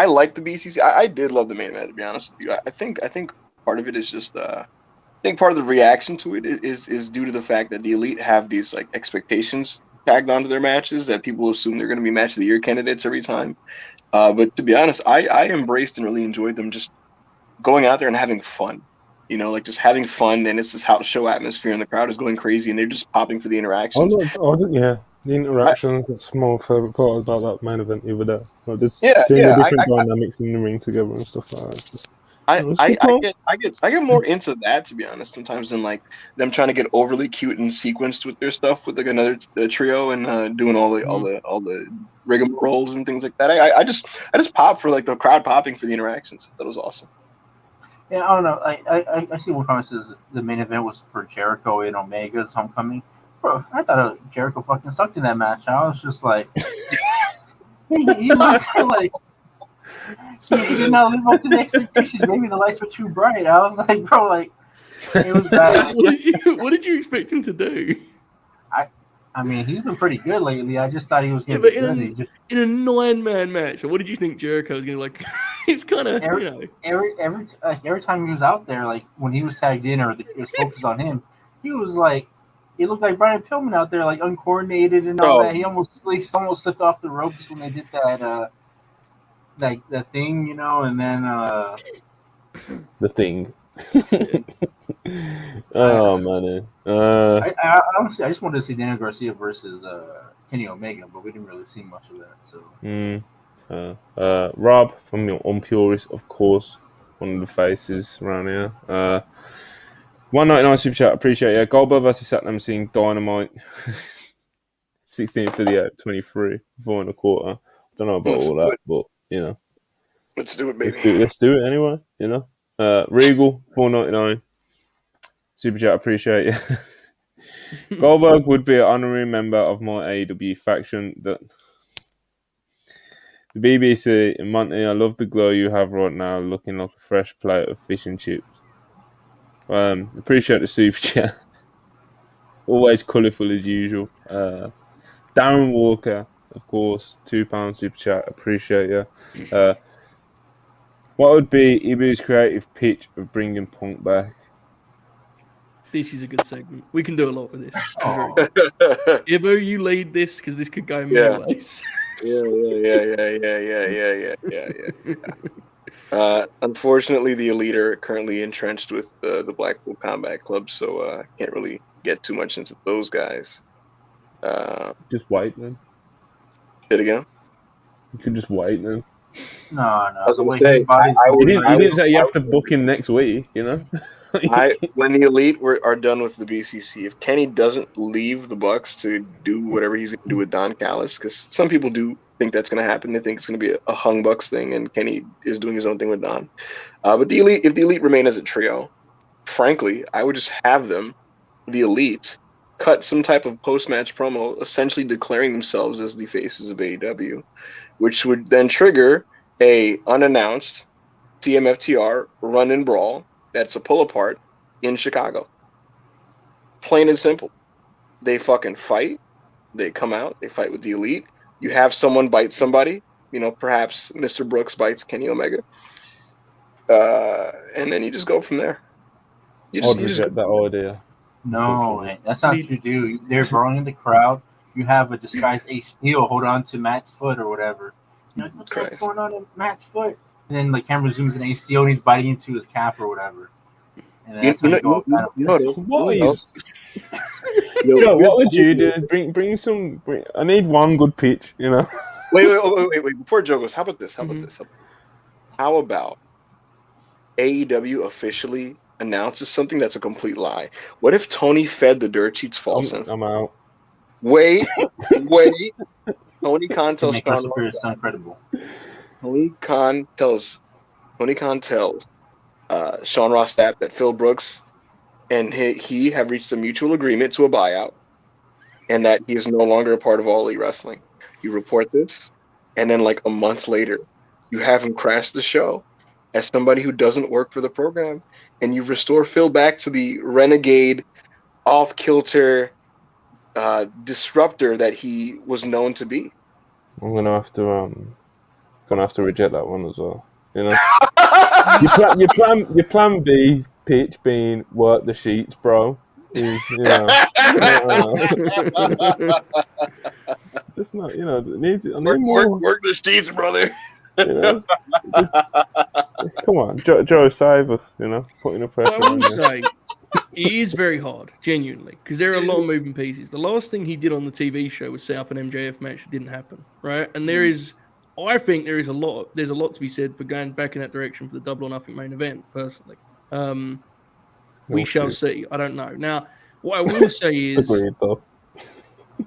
like the BCC. I did love the main event, to be honest with you. I think part of it is just I think part of the reaction to it is due to the fact that the Elite have these like expectations tagged onto their matches that people assume they're going to be match of the year candidates every time. But to be honest, I embraced and really enjoyed them just going out there and having fun. Like just having fun, and it's this house show atmosphere, and the crowd is going crazy, and they're just popping for the interactions.
The interactions. That's my favorite part about that main event the other day. Like seeing the different dynamics in the ring together and stuff like that.
I get more into that, to be honest, sometimes than like them trying to get overly cute and sequenced with their stuff with like another trio and doing all the rigmaroles and things like that. I just pop for like the crowd popping for the interactions. That was awesome.
Yeah, I don't know. I see one comment says the main event was for Jericho and Omega's homecoming. Bro, I thought Jericho fucking sucked in that match. I was just like, he looked like he did not live up to the expectations. Maybe the lights were too bright. I was like, bro, like it was bad.
What did you expect him to do?
I mean, he's been pretty good lately. I just thought he was going to be good.
In a 9-man match, what did you think Jericho was going to like? He's kind of,
every time he was out there, like when he was tagged in or it was focused on him, he was like, he looked like Brian Pillman out there, like uncoordinated and all that. He almost slipped off the ropes when they did that, that thing, and then
the thing. Oh man!
I honestly, I just wanted to see Daniel Garcia versus Kenny Omega, but we didn't really see much of that. So,
Rob from your Purist, of course, one of the faces around here. 199 super chat, appreciate it. Goldberg versus Satnam Singh Dynamite, 16th for the 23, 4.25. Don't know about all that, but
let's do it, baby.
Let's do it anyway. Regal 4.99. Super chat, appreciate you. Goldberg would be an honorary member of my AEW faction. The BBC and Monty, I love the glow you have right now, looking like a fresh plate of fish and chips. Appreciate the super chat. Always colourful as usual. Darren Walker, of course, £2 super chat. Appreciate you. What would be Ibu's creative pitch of bringing Punk back?
This is a good segment. We can do a lot with this. Ibu, you lead this because this could go many ways.
Yeah. Unfortunately, the Elite are currently entrenched with the Blackpool Combat Club, so I can't really get too much into those guys.
Just wait then.
Say it again.
You can just wait then.
No.
I was going to say,
you didn't say you have to book him next week,
when the Elite are done with the BCC, if Kenny doesn't leave the Bucks to do whatever he's going to do with Don Callis, because some people do think that's going to happen. They think it's going to be a Hung Bucks thing, and Kenny is doing his own thing with Don. But if the Elite remain as a trio, frankly, I would just have them, the Elite, cut some type of post-match promo, essentially declaring themselves as the faces of AEW, which would then trigger a unannounced CMFTR run and brawl that's a pull-apart in Chicago. Plain and simple. They fucking fight. They come out. They fight with the Elite. You have someone bite somebody. Perhaps Mr. Brooks bites Kenny Omega. And then you just go from there.
I'd reject that idea.
No, that's not what you do. They're brawling in the crowd. You have a disguised Ace Steel hold on to Matt's foot or whatever. What's going on in Matt's foot? And then the camera zooms in Ace Steel and he's biting into his calf or whatever. And that's how you go kind of.
What is? Yo, what would you do? Bring some. I need one good pitch. You know.
Wait. Before Joe goes, how about this?
Mm-hmm.
How about AEW officially announces something that's a complete lie? What if Tony fed the dirt sheets false info?
I'm out.
Wait. Tony Khan tells Sean Ross
credible.
Tony Khan tells Sean Ross Sapp that Phil Brooks and he have reached a mutual agreement to a buyout, and that he is no longer a part of All Elite Wrestling. You report this, and then like a month later, you have him crash the show as somebody who doesn't work for the program, and you restore Phil back to the renegade, off-kilter disruptor that he was known to be.
I'm gonna have to reject that one as well. You know, your plan B pitch being work the sheets, bro. Is just not. You know, I need more
work the sheets, brother.
You know, come on, Joe, save us. You know, putting the pressure.
I will say, it is very hard, genuinely, because there are a lot of moving pieces. The last thing he did on the TV show was set up an MJF match that didn't happen, right? And I think there's a lot to be said for going back in that direction for the Double or Nothing main event, personally. We shall see. I don't know. Now, what I will say is,
agreed, though.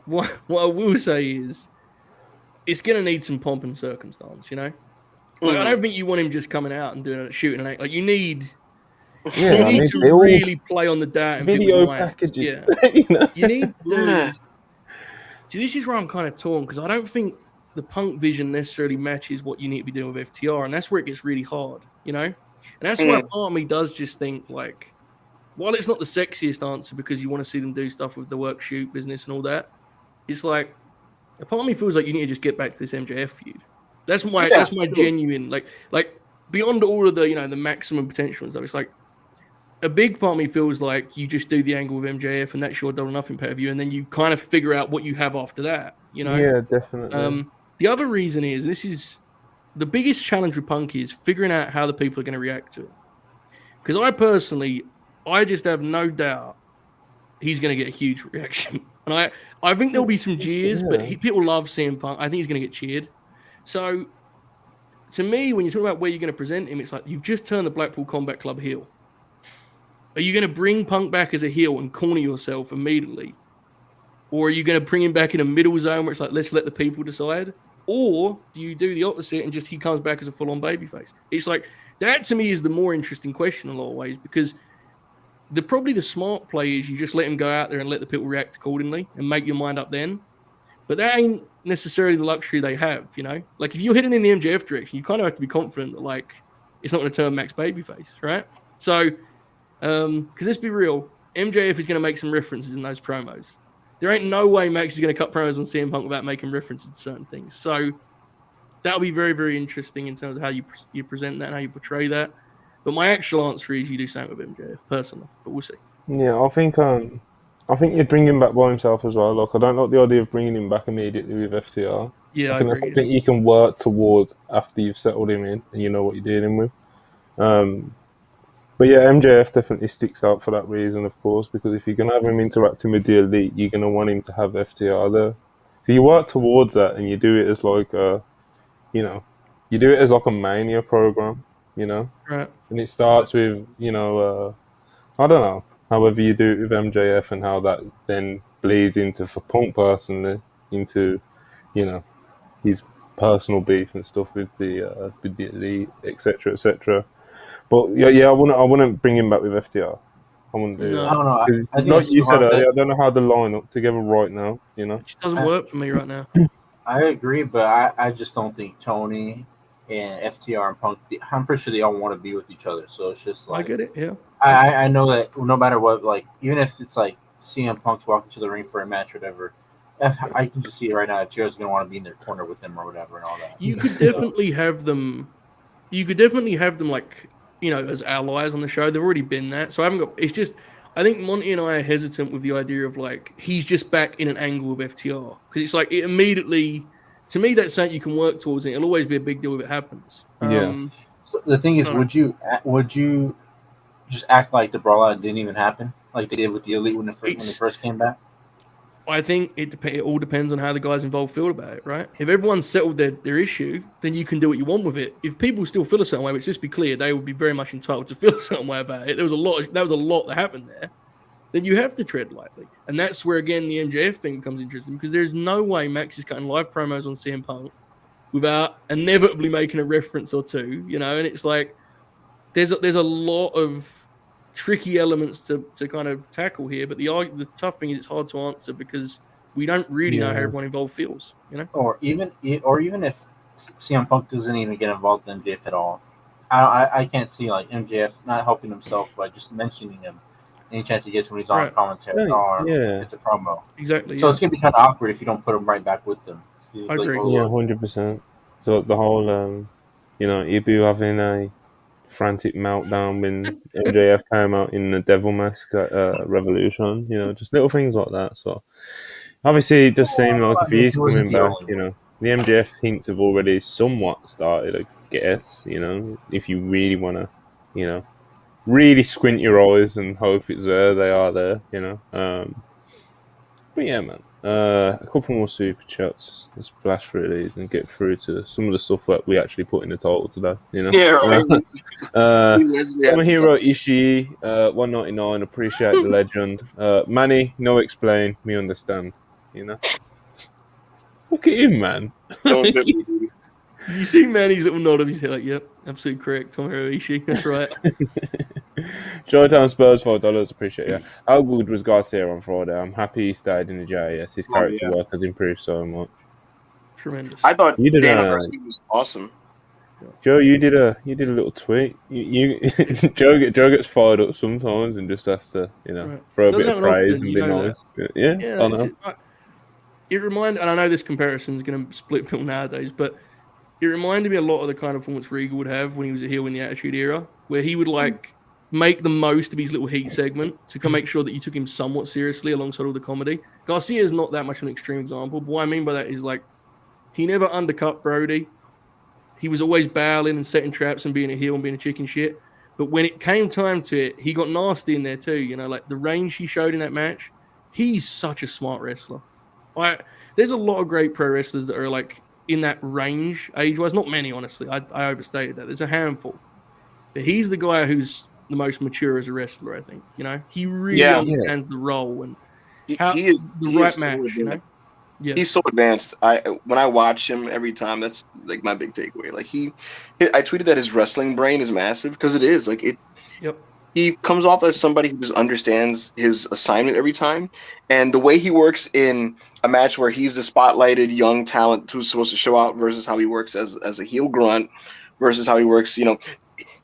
What I will say is, it's going to need some pomp and circumstance, you know? Like, I don't think you want him just coming out and doing it, shooting an act. Like, you need to really play on the data and
video packages.
Yeah.
You know?
You need to. See, this is where I'm kind of torn, because I don't think the Punk vision necessarily matches what you need to be doing with FTR, and that's where it gets really hard, you know? And that's why part of me does just think, like, while it's not the sexiest answer because you want to see them do stuff with the work shoot business and all that, it's like, a part of me feels like you need to just get back to this MJF feud. That's my genuine, like beyond all of the, you know, the maximum potential and stuff. It's like a big part of me feels like you just do the angle with MJF and that's your Double or Nothing pay-per-view, and then you kind of figure out what you have after that, you know?
Yeah, definitely.
The other reason is, this is the biggest challenge with Punk, is figuring out how the people are going to react to it. Because I just have no doubt he's going to get a huge reaction. And I think there'll be some jeers, but people love CM Punk. I think he's going to get cheered. So, to me, when you talk about where you're going to present him, it's like you've just turned the Blackpool Combat Club heel. Are you going to bring Punk back as a heel and corner yourself immediately? Or are you going to bring him back in a middle zone where it's like, let's let the people decide? Or do you do the opposite and just he comes back as a full-on babyface? It's like, that to me is the more interesting question in a lot of ways, because probably the smart play is you just let him go out there and let the people react accordingly and make your mind up then. But that ain't necessarily the luxury they have, you know? Like, if you're heading in the MJF direction, you kind of have to be confident that, like, it's not going to turn Max babyface, right? So, because let's be real, MJF is going to make some references in those promos. There ain't no way Max is going to cut promos on CM Punk without making references to certain things. So that'll be very, very interesting in terms of how you present that and how you portray that. But my actual answer is you do something with MJF, personally. But we'll see.
Yeah, I think you'd bring him back by himself as well. Like, I don't like the idea of bringing him back immediately with FTR.
Yeah,
I think that's something you can work towards after you've settled him in and you know what you're dealing with. But yeah, MJF definitely sticks out for that reason, of course, because if you're going to have him interacting with the Elite, you're going to want him to have FTR there. So you work towards that and you do it as like a, you know, you do it as like a Mania program, you know?
Right.
And it starts with, you know, I don't know, however you do it with MJF and how that then bleeds into, for Punk personally, into, you know, his personal beef and stuff with the Elite, etc., etc. But yeah, I wouldn't bring him back with FTR. I wouldn't do that.
I don't know.
Because like you said earlier, I don't know how they line up together right now. You know,
it just doesn't work for me right now.
I agree, but I just don't think Tony and FTR and Punk, I'm pretty sure they all want to be with each other. So it's just like,
I get it. Yeah.
I know that no matter what, like, even if it's like CM Punk's walking to the ring for a match or whatever, I can just see it right now. FTR's gonna want to be in their corner with them or whatever and all that.
You could definitely have them. You could definitely have them, like, you know, as allies on the show. They've already been that. So I haven't got, it's just, I think Monty and I are hesitant with the idea of, like, he's just back in an angle with FTR. Because it's like, it immediately, to me, that's something you can work towards, and it'll always be a big deal if it happens.
Yeah.
So the thing is, would you just act like the brawlout didn't even happen, like they did with the Elite when they first came back?
I think it all depends on how the guys involved feel about it, right? If everyone's settled their issue, then you can do what you want with it. If people still feel a certain way, which let's be clear, they would be very much entitled to feel a certain way about it. There was a lot that happened there. Then you have to tread lightly. And that's where, again, the MJF thing becomes interesting, because there's no way Max is cutting live promos on CM Punk without inevitably making a reference or two, and it's like there's a lot of tricky elements to kind of tackle here, but the tough thing is it's hard to answer because we don't really know how everyone involved feels,
Or even if CM Punk doesn't even get involved in MJF at all, I can't see like MJF not helping himself by just mentioning him any chance he gets when he's on commentary or it's a promo.
Exactly.
So it's gonna be kind of awkward if you don't put him right back with them.
I agree.
100%. So the whole, Ibu having a frantic meltdown when MJF came out in the devil mask at Revolution, just little things like that. So obviously it does seem like if he is coming back, the MJF hints have already somewhat started, I guess, if you really want to, really squint your eyes and hope it's there, they are there, but yeah, man. A couple more super chats. Let's blast through these and get through to some of the stuff that we actually put in the title today.
Yeah, right.
Tomohiro Ishii, 199. Appreciate the legend. Manny, no explain. Me understand. Look at him, man.
You see Manny's little nod of his head, like, yep, absolutely correct. Tomohiro Ishii, that's right.
Joytown Spurs, $5. Appreciate it. How good was Garcia on Friday? I'm happy he stayed in the JAS. His character work has improved so much.
Tremendous.
I thought Daniel Garcia was awesome.
Joe, you did a little tweet. You Joe gets fired up sometimes and just has to throw a bit of praise and be nice. Yeah, I know.
It reminded, and I know this comparison is going to split people nowadays, but it reminded me a lot of the kind of performance Regal would have when he was a heel in the Attitude Era, where he would make the most of his little heat segment to make sure that you took him somewhat seriously alongside all the comedy. Garcia is not that much of an extreme example, but what I mean by that is he never undercut Brody. He was always battling and setting traps and being a heel and being a chicken shit. But when it came time to it, he got nasty in there too. The range he showed in that match, he's such a smart wrestler. There's a lot of great pro wrestlers that are in that range age-wise. Not many, honestly. I overstated that. There's a handful. But he's the guy who's the most mature as a wrestler, I think. He really understands the role and
he is
the right match. Yeah,
he's so advanced. When I watch him every time, that's my big takeaway. I tweeted that his wrestling brain is massive because it is.
Yep.
He comes off as somebody who just understands his assignment every time, and the way he works in a match where he's the spotlighted young talent who's supposed to show out versus how he works as a heel grunt versus how he works.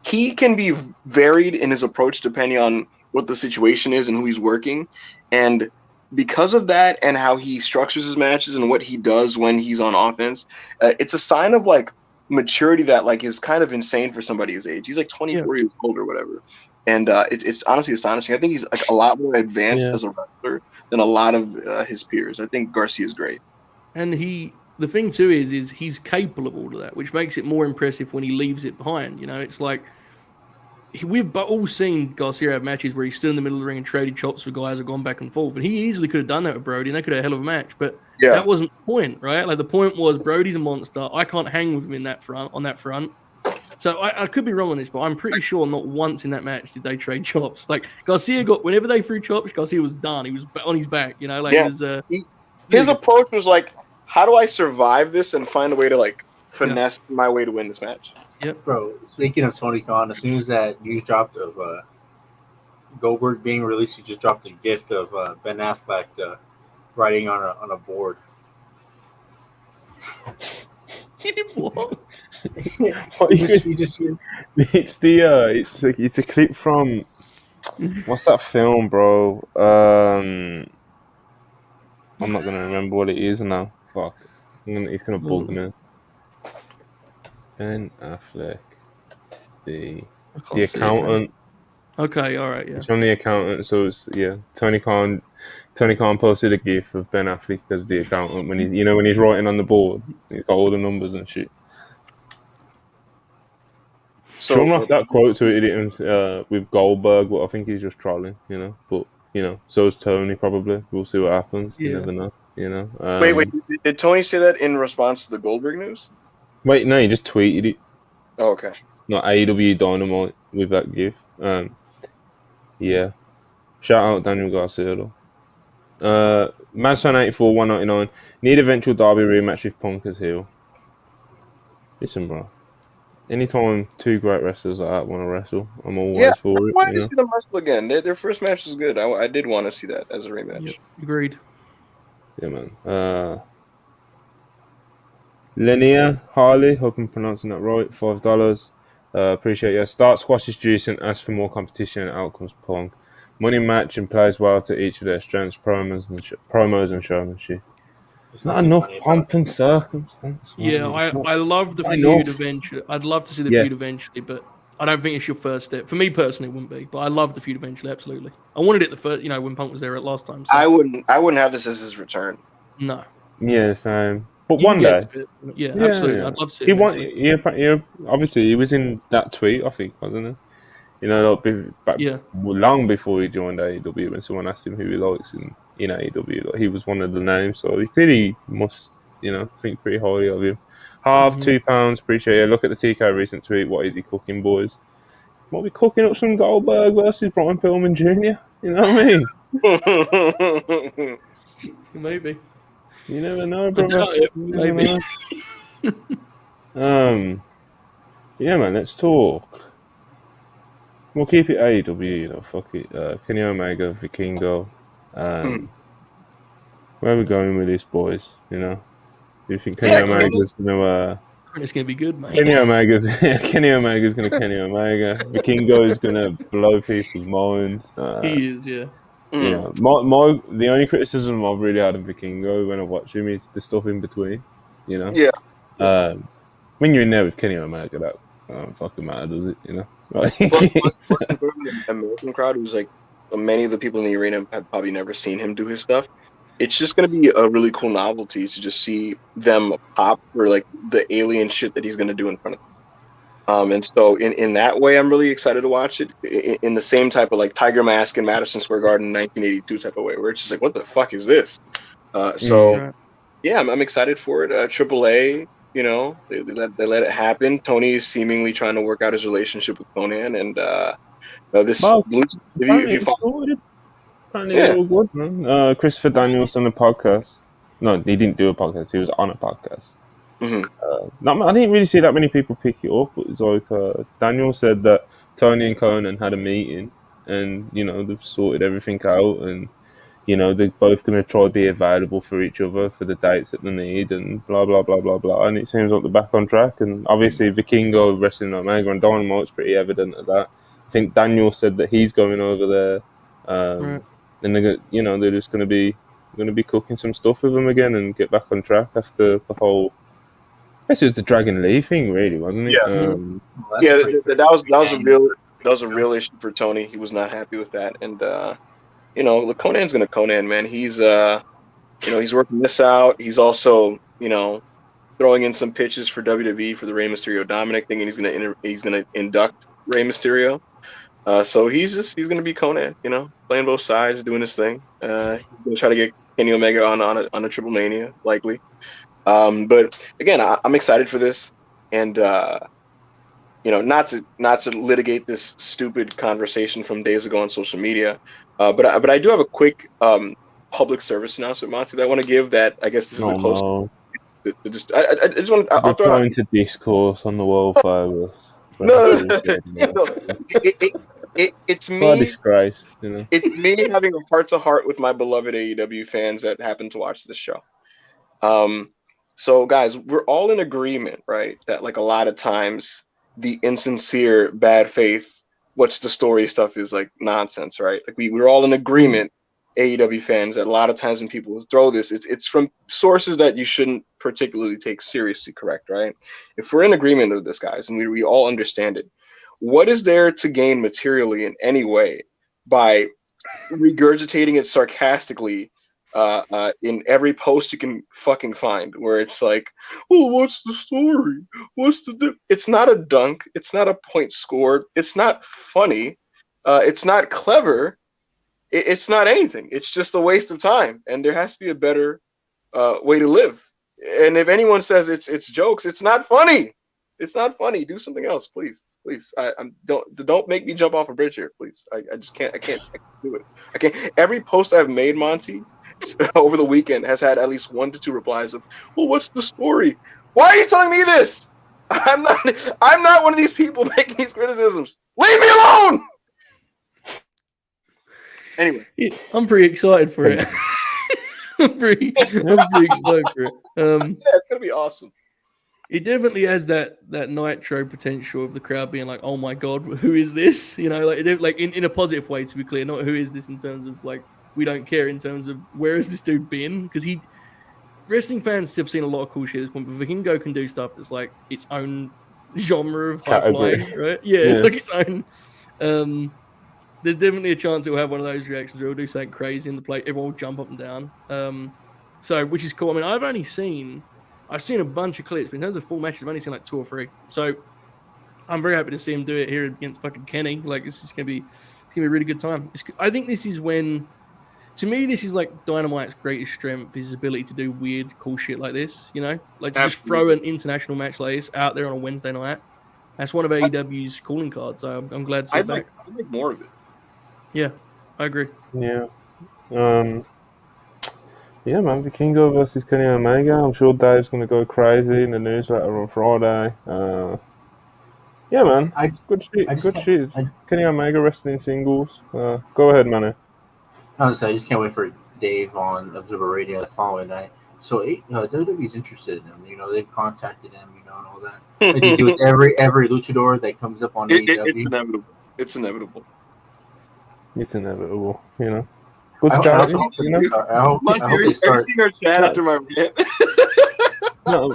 He can be varied in his approach depending on what the situation is and who he's working. And because of that and how he structures his matches and what he does when he's on offense, it's a sign of maturity that is kind of insane for somebody his age. He's 24 years old or whatever. And it's honestly astonishing. I think he's a lot more advanced as a wrestler than a lot of his peers. I think Garcia is great.
And the thing too is he's capable of all of that, which makes it more impressive when he leaves it behind. It's we've all seen Garcia have matches where he stood in the middle of the ring and traded chops for guys who have gone back and forth, and he easily could have done that with Brody, and they could have a hell of a match. But that wasn't the point, right? The point was Brody's a monster. I can't hang with him on that front. So I could be wrong on this, but I'm pretty sure not once in that match did they trade chops. Garcia whenever they threw chops, Garcia was done. He was on his back. It was,
his approach was how do I survive this and find a way to finesse my way to win this match?
Yep.
Bro, speaking of Tony Khan, as soon as that news dropped of Goldberg being released, he just dropped a gift of Ben Affleck writing on a board.
It's a clip from what's that film, bro? I'm not gonna remember what it is now. Fuck, it's gonna bug me. Ben Affleck, the accountant.
Okay, all right, yeah.
It's from the accountant, so it's Tony Khan posted a gif of Ben Affleck as the accountant when he's writing on the board. He's got all the numbers and shit. Sean Ross that quote tweeted it with Goldberg, but I think he's just trolling, But so is Tony probably. We'll see what happens. You never know,
Wait, did Tony say that in response to the Goldberg news?
Wait, no, he just tweeted it.
Oh, okay.
Not AEW Dynamite with that gif. Yeah. Shout out Daniel Garcia though. Mazfan84 199. Need eventual Derby rematch with Punk as heel. Listen, bro. Anytime two great wrestlers like that want to wrestle, I'm always for it.
I wanted to see them wrestle again. Their first match was good. I did want to see that as a rematch.
Yep, agreed.
Yeah, man. Linnea Harley, hope I'm pronouncing that right. $5. Appreciate you. Start squash is juice and ask for more competition and outcomes Punk. Money match and plays well to each of their strengths, promos and showmanship. It's not enough pomp and circumstance.
Yeah, I love the feud eventually. I'd love to see the feud eventually, but I don't think it's your first step. For me personally, it wouldn't be. But I love the feud eventually, absolutely. I wanted it the first, when Punk was there at last time. So.
I wouldn't have this as his return.
No.
Yeah, same. But one day.
Yeah, absolutely. Yeah. I'd love to see
it. Obviously, he was in that tweet, I think, wasn't he? Long before he joined AEW, when someone asked him who he likes in AEW, he was one of the names. So he clearly must, think pretty highly of him. £2, appreciate it. Look at the TK recent tweet. What is he cooking, boys? Might be cooking up some Goldberg versus Brian Pillman Jr. You know what
I mean? Maybe.
You never know, brother.
Maybe.
Yeah, man. Let's talk. We'll keep it AEW, fuck it. Kenny Omega, Vikingo. Where are we going with this, boys? Do you think Kenny Omega's going to...
It's going to be good, mate.
Kenny Omega's going to Kenny Omega. Vikingo is going to blow people's minds.
He is, yeah.
Yeah, the only criticism I've really had of Vikingo when I watch him is the stuff in between,
Yeah.
When you're in there with Kenny Omega, that don't fucking matter, does it?
The American crowd, who's like many of the people in the arena have probably never seen him do his stuff. It's just going to be a really cool novelty to just see them pop for like the alien shit that he's going to do in front of them. And so in that way, I'm really excited to watch it in the same type of like Tiger Mask in Madison Square Garden in 1982 type of way, where it's just like, what the fuck is this? Yeah, I'm excited for it. AAA, they let it happen. Tony is seemingly trying to work out his relationship with Conan, and this. If you follow,
all good, man. Christopher Daniels done a podcast. No, he didn't do a podcast. He was on a podcast. Mm-hmm. I didn't really see that many people pick it up. But it's like Daniel said that Tony and Conan had a meeting, and they've sorted everything out, and they're both going to try to be available for each other for the dates that they need, and blah blah blah blah blah. And it seems like they're back on track. And obviously, Vikingo wrestling Omega and Dynamite's pretty evident of that. I think Daniel said that he's going over there, and they're just going to be cooking some stuff with them again and get back on track after the whole. I guess it was the Dragon Lee thing, really, wasn't it?
Yeah, that was a real issue for Tony. He was not happy with that, and Conan's gonna Conan, man. He's he's working this out. He's also throwing in some pitches for WWE for the Rey Mysterio Dominic thing, and he's gonna induct Rey Mysterio. So he's gonna be Conan, playing both sides, doing his thing. He's gonna try to get Kenny Omega on a Triple Mania, likely. But again, I'm excited for this, and not to litigate this stupid conversation from days ago on social media, but I do have a quick public service announcement, Monty, that I want to give. That I guess this is the closest. I just want. I'll throw it
into discourse on the World Fire.
No. It's me.
What a disgrace,
It's me having a heart-to-heart with my beloved AEW fans that happen to watch this show. So guys, we're all in agreement, right? That like a lot of times the insincere, bad faith, what's the story stuff is like nonsense, right? Like we're all in agreement, AEW fans, that a lot of times when people throw this, it's from sources that you shouldn't particularly take seriously, correct, right? If we're in agreement with this, guys, and we all understand it, what is there to gain materially in any way by regurgitating it sarcastically in every post you can fucking find, where it's like, well, what's the story? It's not a dunk. It's not a point scored. It's not funny. It's not clever. It's not anything. It's just a waste of time. And there has to be a better way to live. And if anyone says it's jokes, it's not funny. It's not funny. Do something else, please. Don't make me jump off a bridge here, please. I just can't. I can't do it. I can't. Every post I've made, Monty, over the weekend has had at least 1 to 2 replies of, well, what's the story? Why are you telling me this? I'm not one of these people making these criticisms. Leave me alone. Anyway,
I'm pretty excited for it. I'm pretty excited for it.
Yeah, it's gonna be awesome.
It definitely has that nitro potential of the crowd being like, "Oh my god, who is this?" You know, like in a positive way, to be clear, not who is this in terms of like we don't care in terms of where has this dude been, because wrestling fans have seen a lot of cool shit at this point, but Vikingo can do stuff that's like its own genre of high flying, right? Yeah, it's like its own. There's definitely a chance it will have one of those reactions where it'll do something crazy in the plate. Everyone will jump up and down. So, which is cool. I mean, I've seen a bunch of clips, but in terms of full matches, I've only seen like 2 or 3. So, I'm very happy to see him do it here against fucking Kenny. Like, it's gonna be a really good time. I think this is when, to me, this is like Dynamite's greatest strength, his ability to do weird, cool shit like this. You know, like to just throw an international match like this out there on a Wednesday night. That's one of AEW's calling cards. So I'm glad to see it back.
I'd like more of it.
Yeah, I agree.
Yeah. Yeah, man, Vikingo versus Kenny Omega. I'm sure Dave's going to go crazy in the newsletter on Friday. Yeah, man. Good shit. Kenny Omega wrestling singles. Go ahead, Manu.
Honestly, I just can't wait for Dave on Observer Radio the following night. So WWE's interested in him. You know, they've contacted him, you know, and all that. Like they do with every luchador that comes up on AEW.
It's inevitable.
It's inevitable, you know. Good
I
scouting, you know.
I hope they start. Our chat after my rant.
No.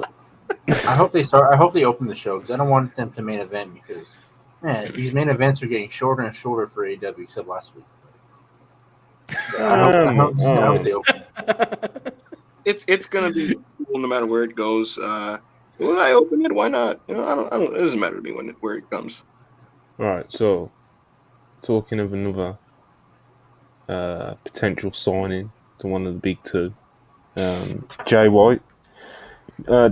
I hope they open the show, because I don't want them to main event, because man, these main events are getting shorter and shorter for AEW, except last week. I hope they open.
It's gonna be cool no matter where it goes. When I open it, why not? You know, I don't. It doesn't matter to me where it comes.
All right. So, talking of another potential signing to one of the big 2, Jay White.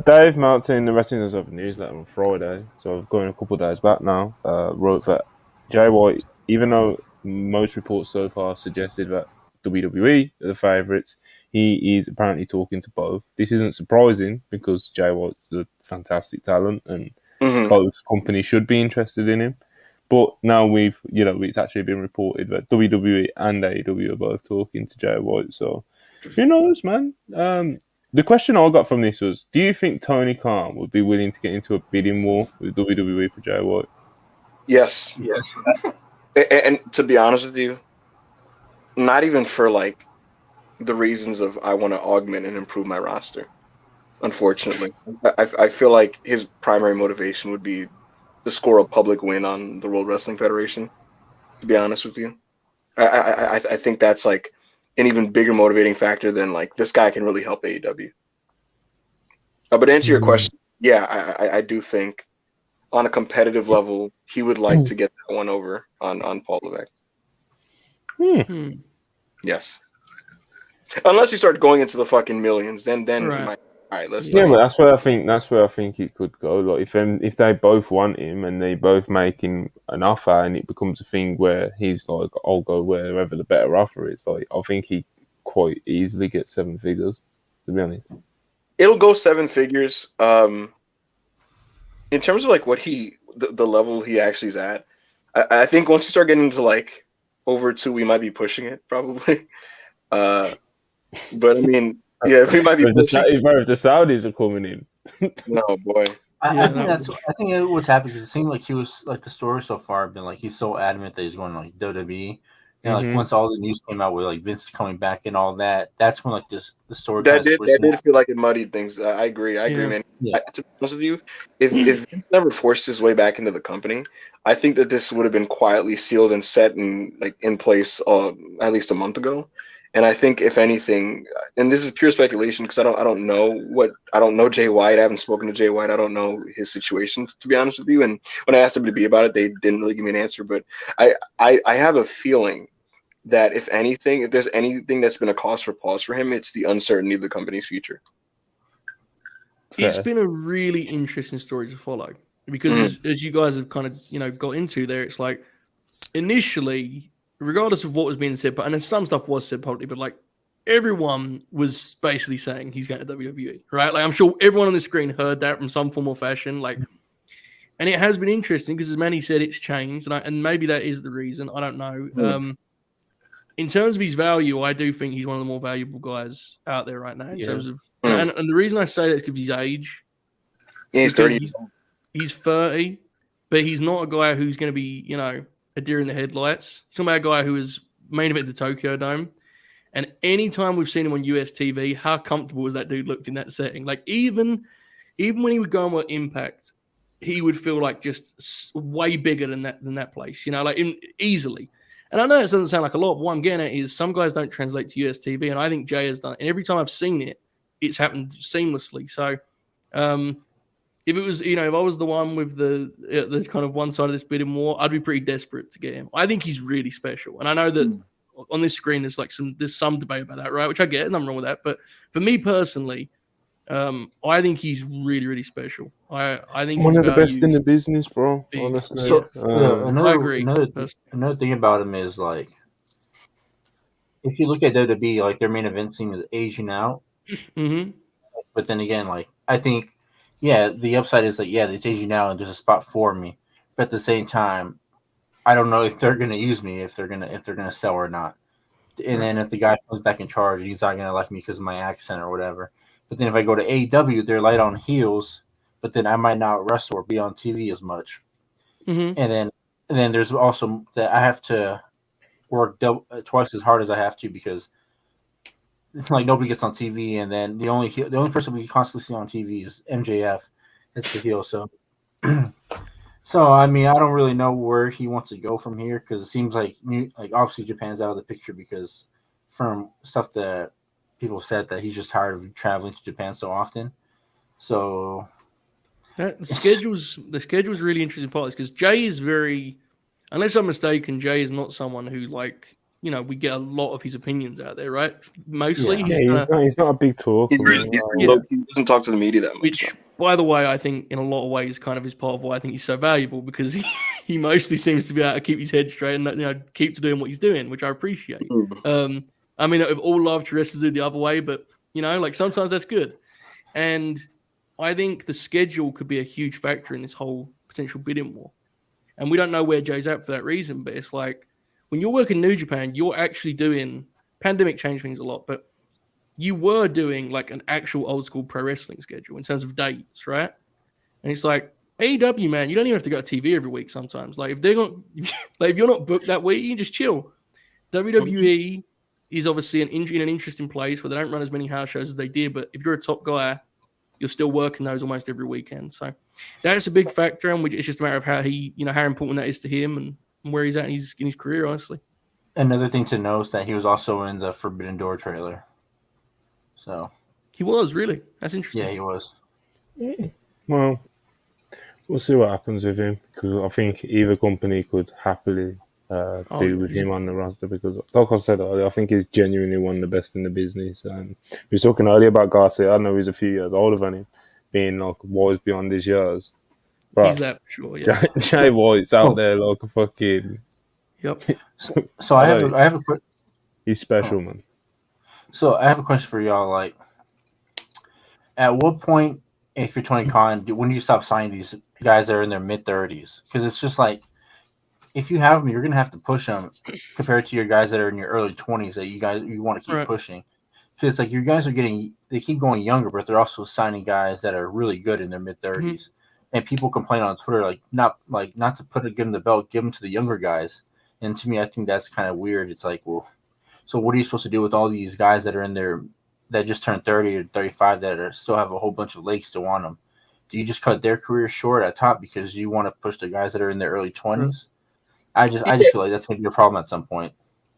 Dave Meltzer in the Wrestling Observer newsletter on Friday, so I've gone a couple of days back now, wrote that Jay White, even though most reports so far suggested that WWE are the favourites, he is apparently talking to both. This isn't surprising, because Jay White's a fantastic talent and both companies should be interested in him. But now it's actually been reported that WWE and AEW are both talking to Jay White. So who knows, man? The question I got from this was, do you think Tony Khan would be willing to get into a bidding war with WWE for Jay White?
Yes. And to be honest with you, not even for like the reasons of I want to augment and improve my roster. Unfortunately, I feel like his primary motivation would be to score a public win on the World Wrestling Federation. To be honest with you, I think that's like an even bigger motivating factor than like this guy can really help AEW. But to answer your question, yeah, I do think on a competitive level he would like to get that one over on Paul Levesque. Yes, unless you start going into the fucking millions, then right. He might. All right, let's.
Yeah, but that's where I think it could go. Like if they both want him and they both make him an offer, and it becomes a thing where he's like, I'll go wherever the better offer is. Like I think he quite easily gets 7 figures. To be honest,
it'll go 7 figures. In terms of like what the level he actually is at, I think once you start getting into like over 2, we might be pushing it probably. But I mean. Yeah, we might be.
If the Saudis are coming in.
No, boy.
I think what's happened, because it seemed like he was like the story so far been like he's so adamant that he's going to like WWE. You know, like once all the news came out with like Vince coming back and all that, that's when like the story
that did feel like it muddied things. I agree, man.
Yeah.
To be honest with you, if Vince never forced his way back into the company, I think that this would have been quietly sealed and set and like in place at least a month ago. And I think if anything, and this is pure speculation because I don't know Jay White. I haven't spoken to Jay White. I don't know his situation, to be honest with you. And when I asked WWE about it, they didn't really give me an answer. But I have a feeling that if there's anything that's been a cause for pause for him, it's the uncertainty of the company's future.
It's been a really interesting story to follow because as you guys have kind of, got into there, it's like initially, regardless of what was being said, and then some stuff was said publicly, but like everyone was basically saying he's going to WWE, right? Like I'm sure everyone on the screen heard that from some form or fashion, like, and it has been interesting because as Manny said, it's changed, and maybe that is the reason. I don't know. In terms of his value, I do think he's one of the more valuable guys out there right now in terms of, and the reason I say that is because of his age.
Yeah, he's 30.
He's 30, but he's not a guy who's going to be, a deer in the headlights. He's talking about a guy who was main event the Tokyo Dome. And anytime we've seen him on US TV, how comfortable has that dude looked in that setting? Like even when he would go on with Impact, he would feel like just way bigger than that place, easily. And I know it doesn't sound like a lot, but what I'm getting at is some guys don't translate to US TV, and I think Jay has done. And every time I've seen it, it's happened seamlessly. So if it was, if I was the one with the kind of one side of this bidding war, I'd be pretty desperate to get him. I think he's really special. And I know that on this screen there's some debate about that, right? Which I get, nothing wrong with that. But for me personally, I think he's really, really special. I think
one of the best in the business, bro. Honestly,
I agree.
Another thing about him is like, if you look at WWE, like their main event scene is aging out.
Mm-hmm.
But then again, like I think, the upside is like, it's aging out and there's a spot for me. But at the same time, I don't know if they're gonna use me, if they're gonna sell or not. And then if the guy comes back in charge, he's not gonna like me because of my accent or whatever. But then if I go to AEW, they're light on heels, but then I might not wrestle or be on TV as much.
Mm-hmm.
And then there's also that I have to work twice as hard as I have to because like nobody gets on TV, and then the only person we constantly see on TV is MJF. It's the heel. So, I mean, I don't really know where he wants to go from here because it seems like obviously Japan's out of the picture because from stuff that people said that he's just tired of traveling to Japan so often. So
the schedule's really interesting part because Jay is very, unless I'm mistaken, Jay is not someone who we get a lot of his opinions out there, right? Mostly,
he's not a big talker.
He doesn't talk to the media that much.
Which, by the way, I think in a lot of ways kind of is part of why I think he's so valuable because he mostly seems to be able to keep his head straight and keep to doing what he's doing, which I appreciate. I mean, I've all loved to wrestlers do the other way, but sometimes that's good. And I think the schedule could be a huge factor in this whole potential bidding war. And we don't know where Jay's at for that reason, but it's like when you're working New Japan, you're actually doing pandemic changed things a lot, but you were doing like an actual old school pro wrestling schedule in terms of dates, right? And it's like AEW, man, you don't even have to go to TV every week sometimes. Like if they're going, if you're not booked that week, you can just chill. WWE is obviously in an interesting place where they don't run as many house shows as they did, but if you're a top guy, you're still working those almost every weekend. So that's a big factor, and it's just a matter of how how important that is to him and where he's at in his career, honestly.
Another thing to know is that he was also in the Forbidden Door trailer. So
he was really. That's interesting.
Yeah, he was.
Well, we'll see what happens with him because I think either company could happily do with him on the roster because, like I said earlier, I think he's genuinely one of the best in the business. We were talking earlier about Garcia. I know he's a few years older than him, being like wise beyond his years. But
he's that for sure. Yeah,
Jay White's out there like a fucking.
Yep.
So I have a quick.
He's special, man.
So I have a question for y'all. Like, at what point, if you're Tony Khan, when do you stop signing these guys that are in their mid-30s? Because it's just like, if you have them, you're gonna have to push them compared to your guys that are in your early 20s that you want to keep pushing. Because it's like your guys they keep going younger, but they're also signing guys that are really good in their mid-30s. Mm-hmm. And people complain on Twitter not to give them the belt, give them to the younger guys. And to me, I think that's kind of weird. It's like, well, so what are you supposed to do with all these guys that are in there that just turned 30 or 35 that still have a whole bunch of legs still on them? Do you just cut their career short at top because you want to push the guys that are in their early 20s? I just feel like that's going to be a problem at some point.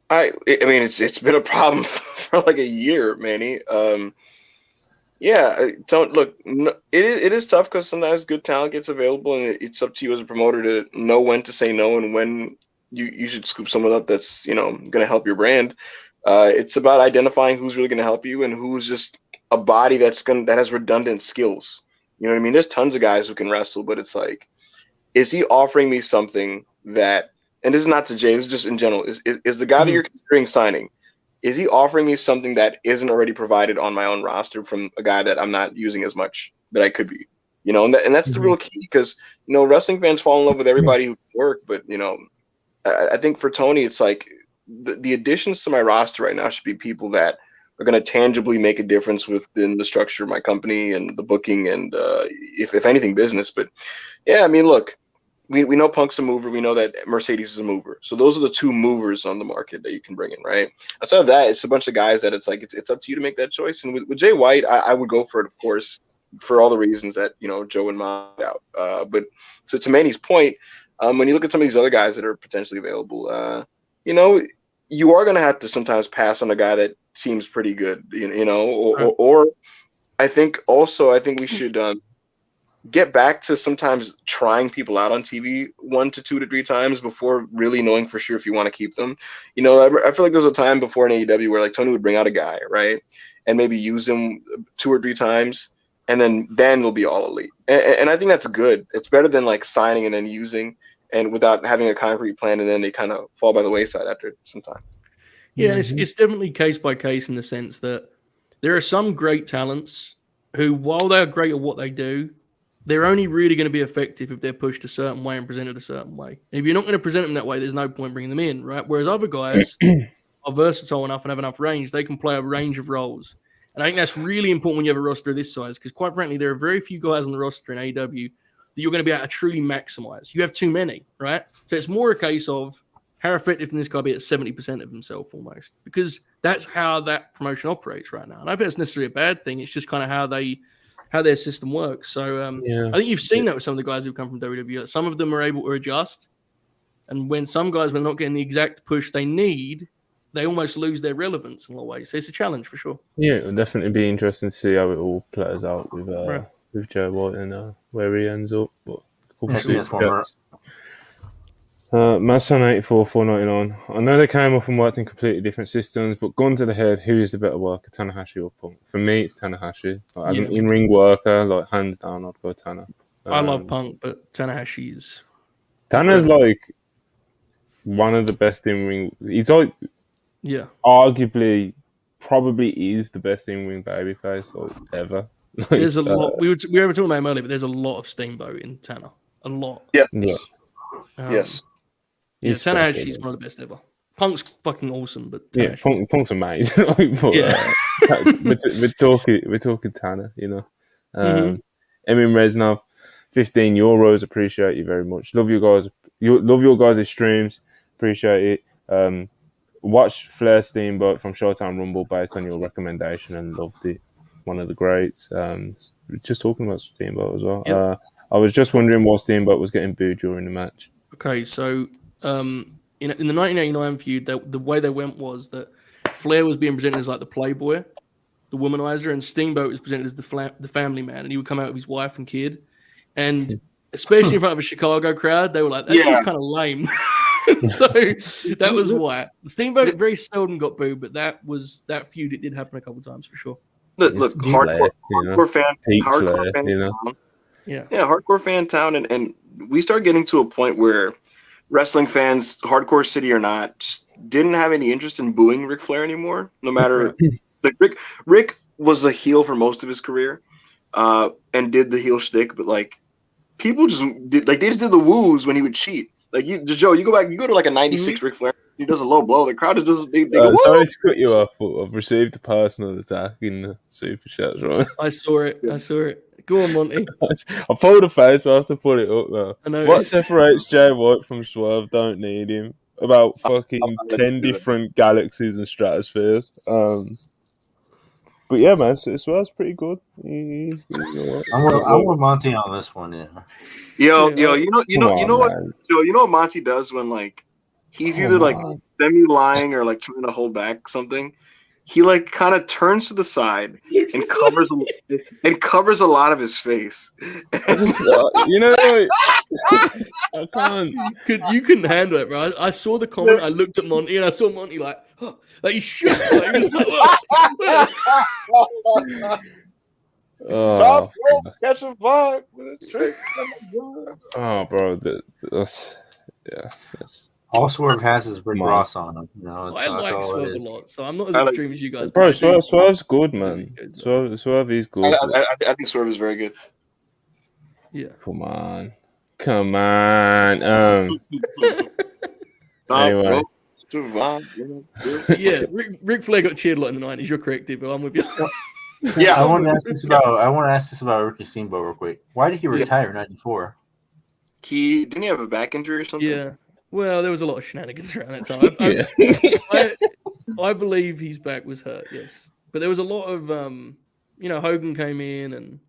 I mean, it's been a problem for like a year, Manny. Yeah, don't look. It is tough because sometimes good talent gets available, and it's up to you as a promoter to know when to say no and when you should scoop someone up that's going to help your brand. It's about identifying who's really going to help you and who's just a body that has redundant skills. You know what I mean? There's tons of guys who can wrestle, but it's like, is he offering me something that? And this is not to Jay. This is just in general. Is the guy that you're considering signing? Is he offering me something that isn't already provided on my own roster from a guy that I'm not using as much that I could be? And that's the real key, because wrestling fans fall in love with everybody who can work, but I think for Tony, it's like the additions to my roster right now should be people that are going to tangibly make a difference within the structure of my company and the booking and if anything business. But yeah, I mean, look. We know Punk's a mover. We know that Mercedes is a mover. So those are the two movers on the market that you can bring in, right? Outside of that, it's a bunch of guys that it's like it's up to you to make that choice. And with Jay White, I would go for it, of course, for all the reasons that Joe and Ma out. But so to Manny's point, when you look at some of these other guys that are potentially available, you are going to have to sometimes pass on a guy that seems pretty good, or I think we should. Get back to sometimes trying people out on TV 1 to 2 to 3 times before really knowing for sure if you want to keep them. I feel like there was a time before in AEW where like Tony would bring out a guy, right, and maybe use him 2 or 3 times, and then it'll be all elite. And I think that's good. It's better than like signing and then using and without having a concrete plan, and then they kind of fall by the wayside after some time.
Yeah, and it's definitely case by case in the sense that there are some great talents who, while they're great at what they do, they're only really going to be effective if they're pushed a certain way and presented a certain way. And if you're not going to present them that way, there's no point bringing them in, right? Whereas other guys are versatile enough and have enough range, they can play a range of roles. And I think that's really important when you have a roster of this size, because quite frankly, there are very few guys on the roster in AEW that you're going to be able to truly maximize. You have too many, right? So it's more a case of how effective can this guy be at 70% of himself almost, because that's how that promotion operates right now. And I don't think it's necessarily a bad thing. It's just kind of how their system works. So I think you've seen that with some of the guys who've come from WWE. Some of them are able to adjust. And when some guys are not getting the exact push they need, they almost lose their relevance in a lot of ways. So it's a challenge for sure.
Yeah, it'll definitely be interesting to see how it all plays out with Joe White and where he ends up. But Mazson 84, 499. I know they came up and worked in completely different systems, but gun to the head, who is the better worker, Tanahashi or Punk? For me, it's Tanahashi. As an in-ring worker, like hands down, I'd go Tana.
I love Punk, but Tanahashi is.
Tana's like one of the best in-ring. He's like, arguably, probably is the best in-ring babyface ever. Like,
there's a lot. We were talking about him earlier, but there's a lot of Steamboat in Tana. A lot.
Yes.
Yes. Yeah, Tanahashi's one of the best ever. Punk's fucking awesome, but
Punk's amazing. We're talking Tana, Emin Reznov, €15. Appreciate you very much. Love you guys. Love your guys' streams. Appreciate it. Watch Flair Steamboat from Showtime Rumble based on your recommendation and loved it. One of the greats. Just talking about Steamboat as well. Yep. I was just wondering why Steamboat was getting booed during the match.
Okay, so in the 1989 feud, the way they went was that Flair was being presented as like the playboy, the womanizer, and Steamboat was presented as the family man, and he would come out with his wife and kid. And especially in front of a Chicago crowd, they were like, that was kind of lame. So that was why. Steamboat very seldom got booed, but that feud, it did happen a couple times for sure.
Look, hardcore fan, hardcore fan town, and we start getting to a point where wrestling fans, hardcore city or not, just didn't have any interest in booing Ric Flair anymore. No matter, like Rick was a heel for most of his career, and did the heel shtick, but like people just did, like they just did the woos when he would cheat. Like you go to like a '96 Ric Flair. He does a low blow. The crowd just doesn't. They go,
sorry to cut you off, but I've received a personal attack in the super chats. Right?
I saw it. Go on, Monty.
I pulled a face. So I have to put it up though.
I know.
What separates Jay White from Swerve? Don't need him. About fucking 10 different galaxies and stratospheres. But yeah, man, Swerve's pretty good. He's
I'm with Monty on this one. Yeah.
Yo, you know what Monty does when like he's either like semi-lying or like trying to hold back something, he like kind of turns to the side and covers a lot of his face.
I just, like, I can't.
You couldn't handle it, bro. I saw the comment. I looked at Monty and I saw Monty like, oh, like he shook. Like, he was like,
Top rope, catch a vibe with a trick.
Oh, bro, that's.
All Swerve has is Rick Ross on him.
I like Swerve a lot, so I'm not as extreme as you guys.
Bro, Swerve's good, man. Swerve is good.
I think Swerve is very good.
Yeah.
Come on. Anyway.
Yeah, Ric Flair got cheered a lot in the 90s. You're correct, but I'm with you.
Yeah, I want to ask this about Ricky Steamboat real quick. Why did he retire in '94?
Didn't he have a back injury or something?
Yeah. Well, there was a lot of shenanigans around that time. I believe his back was hurt. Yes, but there was a lot of Hogan came in and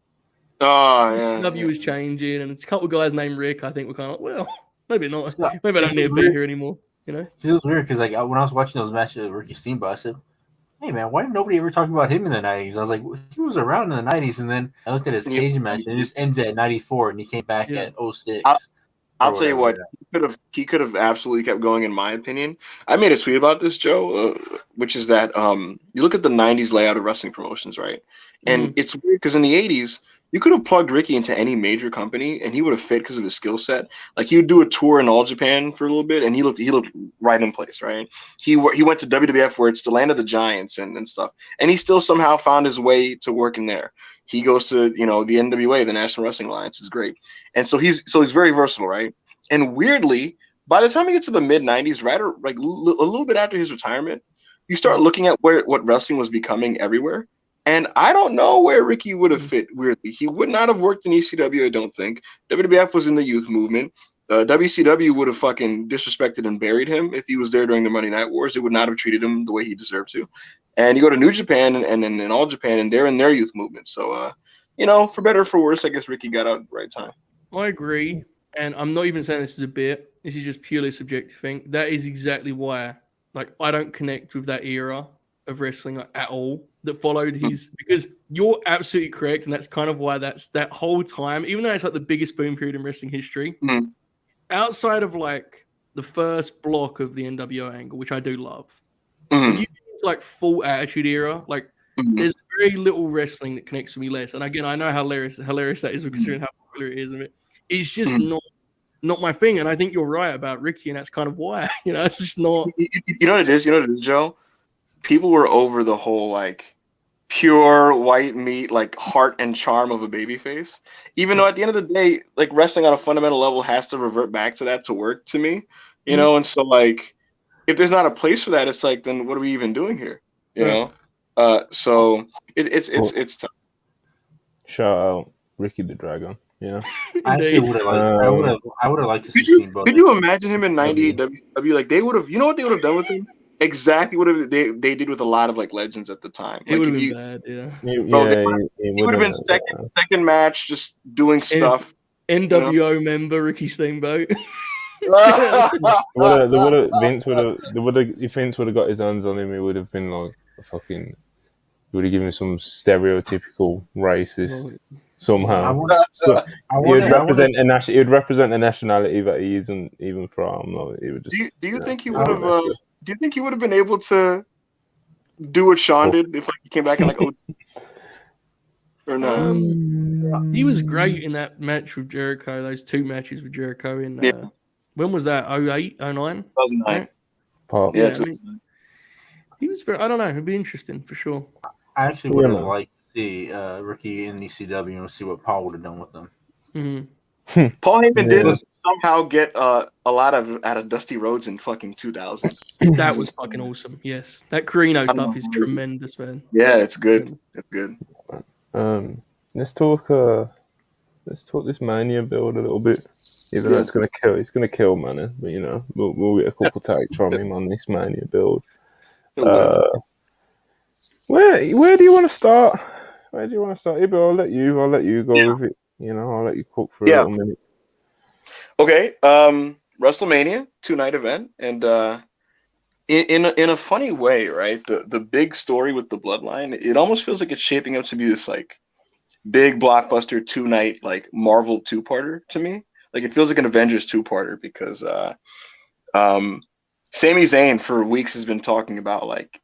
W was changing, and it's a couple of guys named Rick. I think we're kind of like, well, maybe not. Maybe I don't need to be here anymore. It
was weird because like when I was watching those matches of Ricky Steamboat, I said, hey man, why did nobody ever talk about him in the 90s? I was like, he was around in the 90s, and then I looked at his cage match and it just ended at 94 and he came back at 06.
I'll tell you what, he could have absolutely kept going, in my opinion. I made a tweet about this, Joe, which is that you look at the 90s layout of wrestling promotions, right? And it's weird because in the 80s, you could have plugged Ricky into any major company and he would have fit because of his skill set. Like he would do a tour in all Japan for a little bit and he looked right in place, right? He went to WWF where it's the land of the giants and stuff. And he still somehow found his way to working there. He goes to, the NWA, the National Wrestling Alliance, is great. And so he's very versatile, right? And weirdly, by the time he gets to the mid 90s, right, or like a little bit after his retirement, you start looking at what wrestling was becoming everywhere. And I don't know where Ricky would have fit, weirdly. He would not have worked in ECW, I don't think. WWF was in the youth movement. WCW would have fucking disrespected and buried him if he was there during the Monday Night Wars. It would not have treated him the way he deserved to. And you go to New Japan and then in All Japan, and they're in their youth movement. So, for better or for worse, I guess Ricky got out at the right time.
I agree. And I'm not even saying this is a bit. This is just purely a subjective thing. That is exactly why, I don't connect with that era of wrestling at all that followed his, because you're absolutely correct. And that's kind of why that whole time, even though it's the biggest boom period in wrestling history, outside of the first block of the NWO angle, which I do love, when you get into full Attitude Era, there's very little wrestling that connects with me less. And again, I know how hilarious that is considering how popular it is. It's just not my thing. And I think you're right about Ricky, and that's kind of why, it's just not.
You know what it is? Joe? People were over the whole pure white meat, heart and charm of a babyface. Even though at the end of the day, wrestling on a fundamental level has to revert back to that to work to me, And so if there's not a place for that, it's then what are we even doing here? You know? So it's tough.
Shout out Ricky the Dragon. Yeah,
I would have liked to see Steamboat.
Could you imagine him in '98 WWE? They would have, what they would have done with him? Exactly what they did with a lot of legends at the time.
It would have been bad, yeah.
He would have been second match, just doing stuff.
NWO member Ricky Steamboat.
If Vince would have got his hands on him, it would have been he would have given him some stereotypical racist. Somehow, he would represent a nationality that he isn't even from. He would just.
Do you think he would have? Do you think he would have been able to do what Sean did if he came back and or no?
He was great in that match with Jericho. Those two matches with Jericho in when was that? 08, 09?
2009.
Yeah, he was very. I don't know. It'd be interesting for sure.
I actually would have liked to see Ricky in ECW and see what Paul would have done with them.
Mm-hmm.
Paul Heyman did somehow get a lot out of Dusty Rhodes in fucking 2000.
That was fucking awesome. Yes, that Carino stuff is tremendous, man.
Yeah, it's good. It's good.
Let's talk this Mania build a little bit. Even though it's gonna kill Mania, but we'll get a couple takes from him on this Mania build. Where do you want to start? Ibo, I'll let you go with it. I'll let you cook for a little minute.
Okay. WrestleMania 2-night event, and in a funny way, right? The big story with the bloodline, it almost feels like it's shaping up to be this like big blockbuster 2-night like Marvel two-parter to me. Like it feels like an Avengers two-parter because um Sami Zayn for weeks has been talking about like,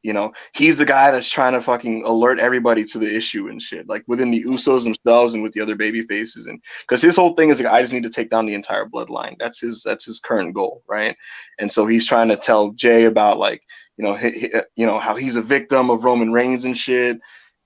he's the guy that's trying to fucking alert everybody to the issue and shit, like within the Usos themselves and with the other baby faces. And because his whole thing is like, I just need to take down the entire bloodline. That's his current goal, right? And so he's trying to tell Jay about like, how he's a victim of Roman Reigns and shit.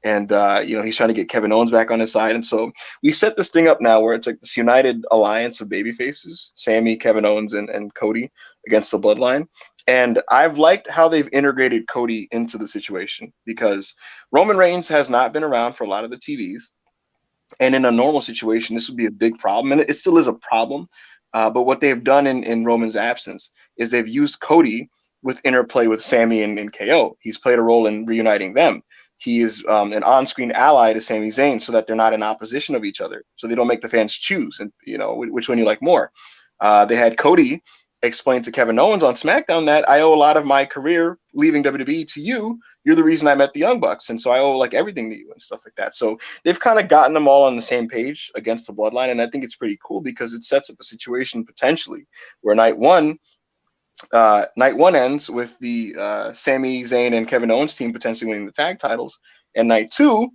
And he's trying to get Kevin Owens back on his side. And so we set this thing up now where it's like this united alliance of baby faces, Sammy, Kevin Owens, and Cody against the bloodline. And I've liked how they've integrated Cody into the situation because Roman Reigns has not been around for a lot of the TVs. And in a normal situation, this would be a big problem. And it still is a problem. But what they've done in Roman's absence is they've used Cody with interplay with Sammy and KO. He's played a role in reuniting them. He is an on-screen ally to Sami Zayn so that they're not in opposition of each other. So they don't make the fans choose and which one you like more. They had Cody explain to Kevin Owens on SmackDown that I owe a lot of my career leaving WWE to you. You're the reason I met the Young Bucks. And so I owe like everything to you and stuff like that. So they've kind of gotten them all on the same page against the bloodline. And I think it's pretty cool because it sets up a situation potentially where night one ends with the Sami Zayn and Kevin Owens team potentially winning the tag titles, and night two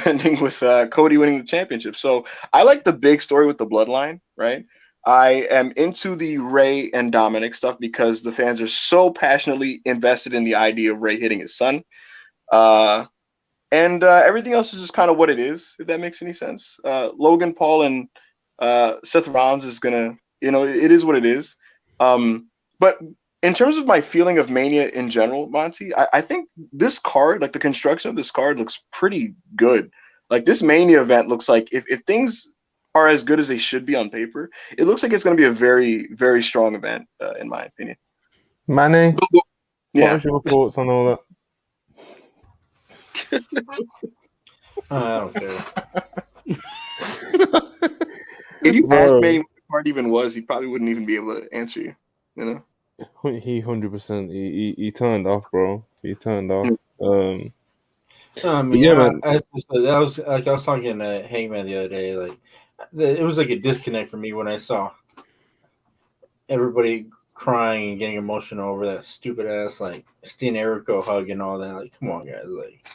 ending with Cody winning the championship. So I like the big story with the bloodline, right? I am into the Ray and Dominic stuff because the fans are so passionately invested in the idea of Ray hitting his son. And everything else is just kind of what it is, if that makes any sense. Logan Paul and Seth Rollins is going to, it is what it is. But in terms of my feeling of Mania in general, Monty, I think this card, like the construction of this card looks pretty good. Like this Mania event looks like if things are as good as they should be on paper, it looks like it's going to be a very, very strong event, in my opinion.
Manny,
yeah.
what was your thoughts on all that?
I don't care.
If you asked Manny what the card even was, he probably wouldn't even be able to answer you.
He 100%. He turned off, bro. He turned off.
I mean, yeah, man. I was talking to Hangman the other day. Like, it was like a disconnect for me when I saw everybody crying and getting emotional over that stupid ass like Steen Erico hug and all that. Like, come on, guys. Like,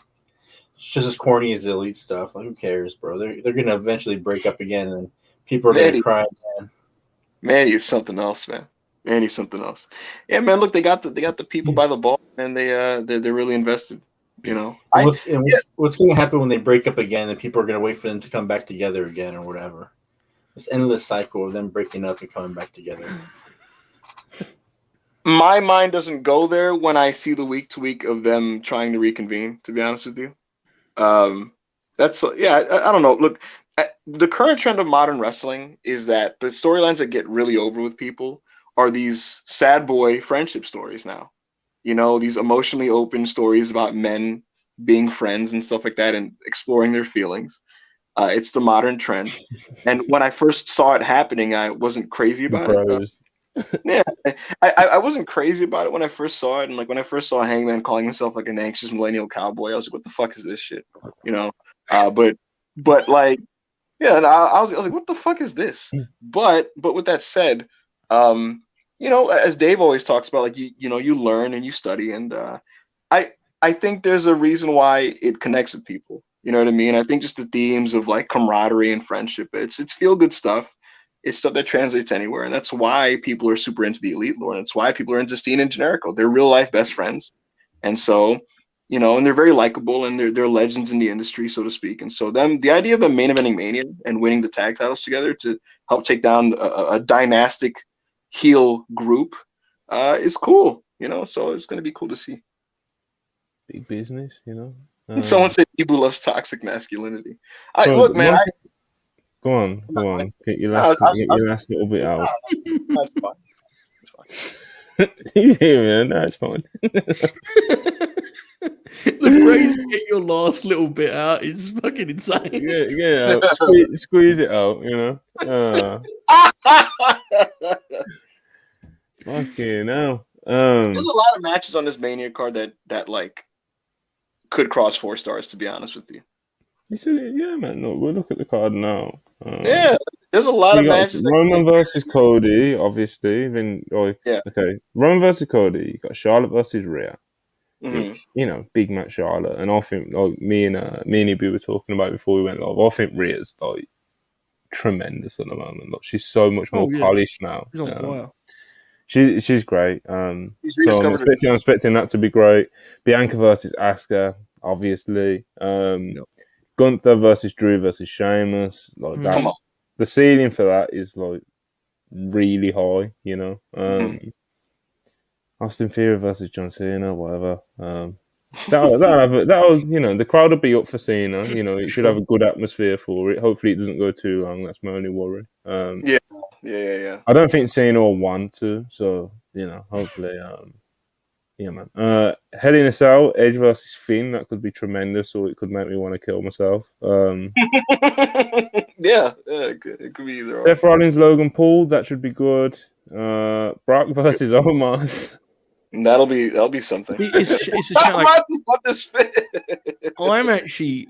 it's just as corny as the Elite stuff. Like, who cares, bro? They're gonna eventually break up again, and people are gonna cry, man.
Manny is something else, man. Manny's something else. Yeah, man. Look, they got the people by the ball, and they're really invested.
What's going to happen when they break up again, and people are going to wait for them to come back together again or whatever? This endless cycle of them breaking up and coming back together.
My mind doesn't go there when I see the week to week of them trying to reconvene, to be honest with you. I don't know. Look, the current trend of modern wrestling is that the storylines that get really over with people are these sad boy friendship stories now. These emotionally open stories about men being friends and stuff like that and exploring their feelings. It's the modern trend. And when I first saw it happening, I wasn't crazy about it. Yeah, I wasn't crazy about it when I first saw it. And like when I first saw Hangman calling himself like an anxious millennial cowboy, I was like, what the fuck is this shit? But like, yeah, and I was like, what the fuck is this? But with that said, as Dave always talks about, like you learn and you study, and I think there's a reason why it connects with people. You know what I mean? I think just the themes of like camaraderie and friendship, it's feel good stuff. It's stuff that translates anywhere, and that's why people are super into the Elite lore. And it's why people are into Steen and Generico. They're real life best friends, and so and they're very likable, and they're legends in the industry, so to speak. And so the idea of them main eventing Mania and winning the tag titles together to help take down a dynastic heel group is cool, so it's going to be cool to see.
Big business,
Someone said Ibu loves toxic masculinity. Look, man.
Go on. Get your last little bit out.
That's fine.
He's here, man. That's fine.
The phrase "get your last little bit out" is fucking insane.
Yeah. Squeeze it out, Fucking hell.
There's a lot of matches on this Mania card that like could cross 4 stars. To be honest with you.
Yeah, man. No, we'll look at the card now.
Yeah, there's a lot of matches.
Roman versus Cody, obviously.
Yeah.
Okay. Roman versus Cody. You got Charlotte versus Rhea.
Mm-hmm.
Which, big match Charlotte. And I think like me and Ibu were talking about before we went live. I think Rhea's like tremendous at the moment. Like, she's so much more polished now.
She's on fire.
She's great. So I'm expecting that to be great. Bianca versus Asuka, obviously. Gunther versus Drew versus Sheamus. Like that.
Come on.
The ceiling for that is like really high, Austin Theory versus John Cena, whatever. That'll the crowd will be up for Cena. It should have a good atmosphere for it. Hopefully, it doesn't go too long. That's my only worry.
Yeah.
I don't think Cena will want to, so hopefully, yeah, man. Hell in a Cell, Edge versus Finn. That could be tremendous, or it could make me want to kill myself.
Yeah, it could be either.
Seth Rollins, Logan Paul. That should be good. Brock versus Omos.
That'll be something.
It's a challenge.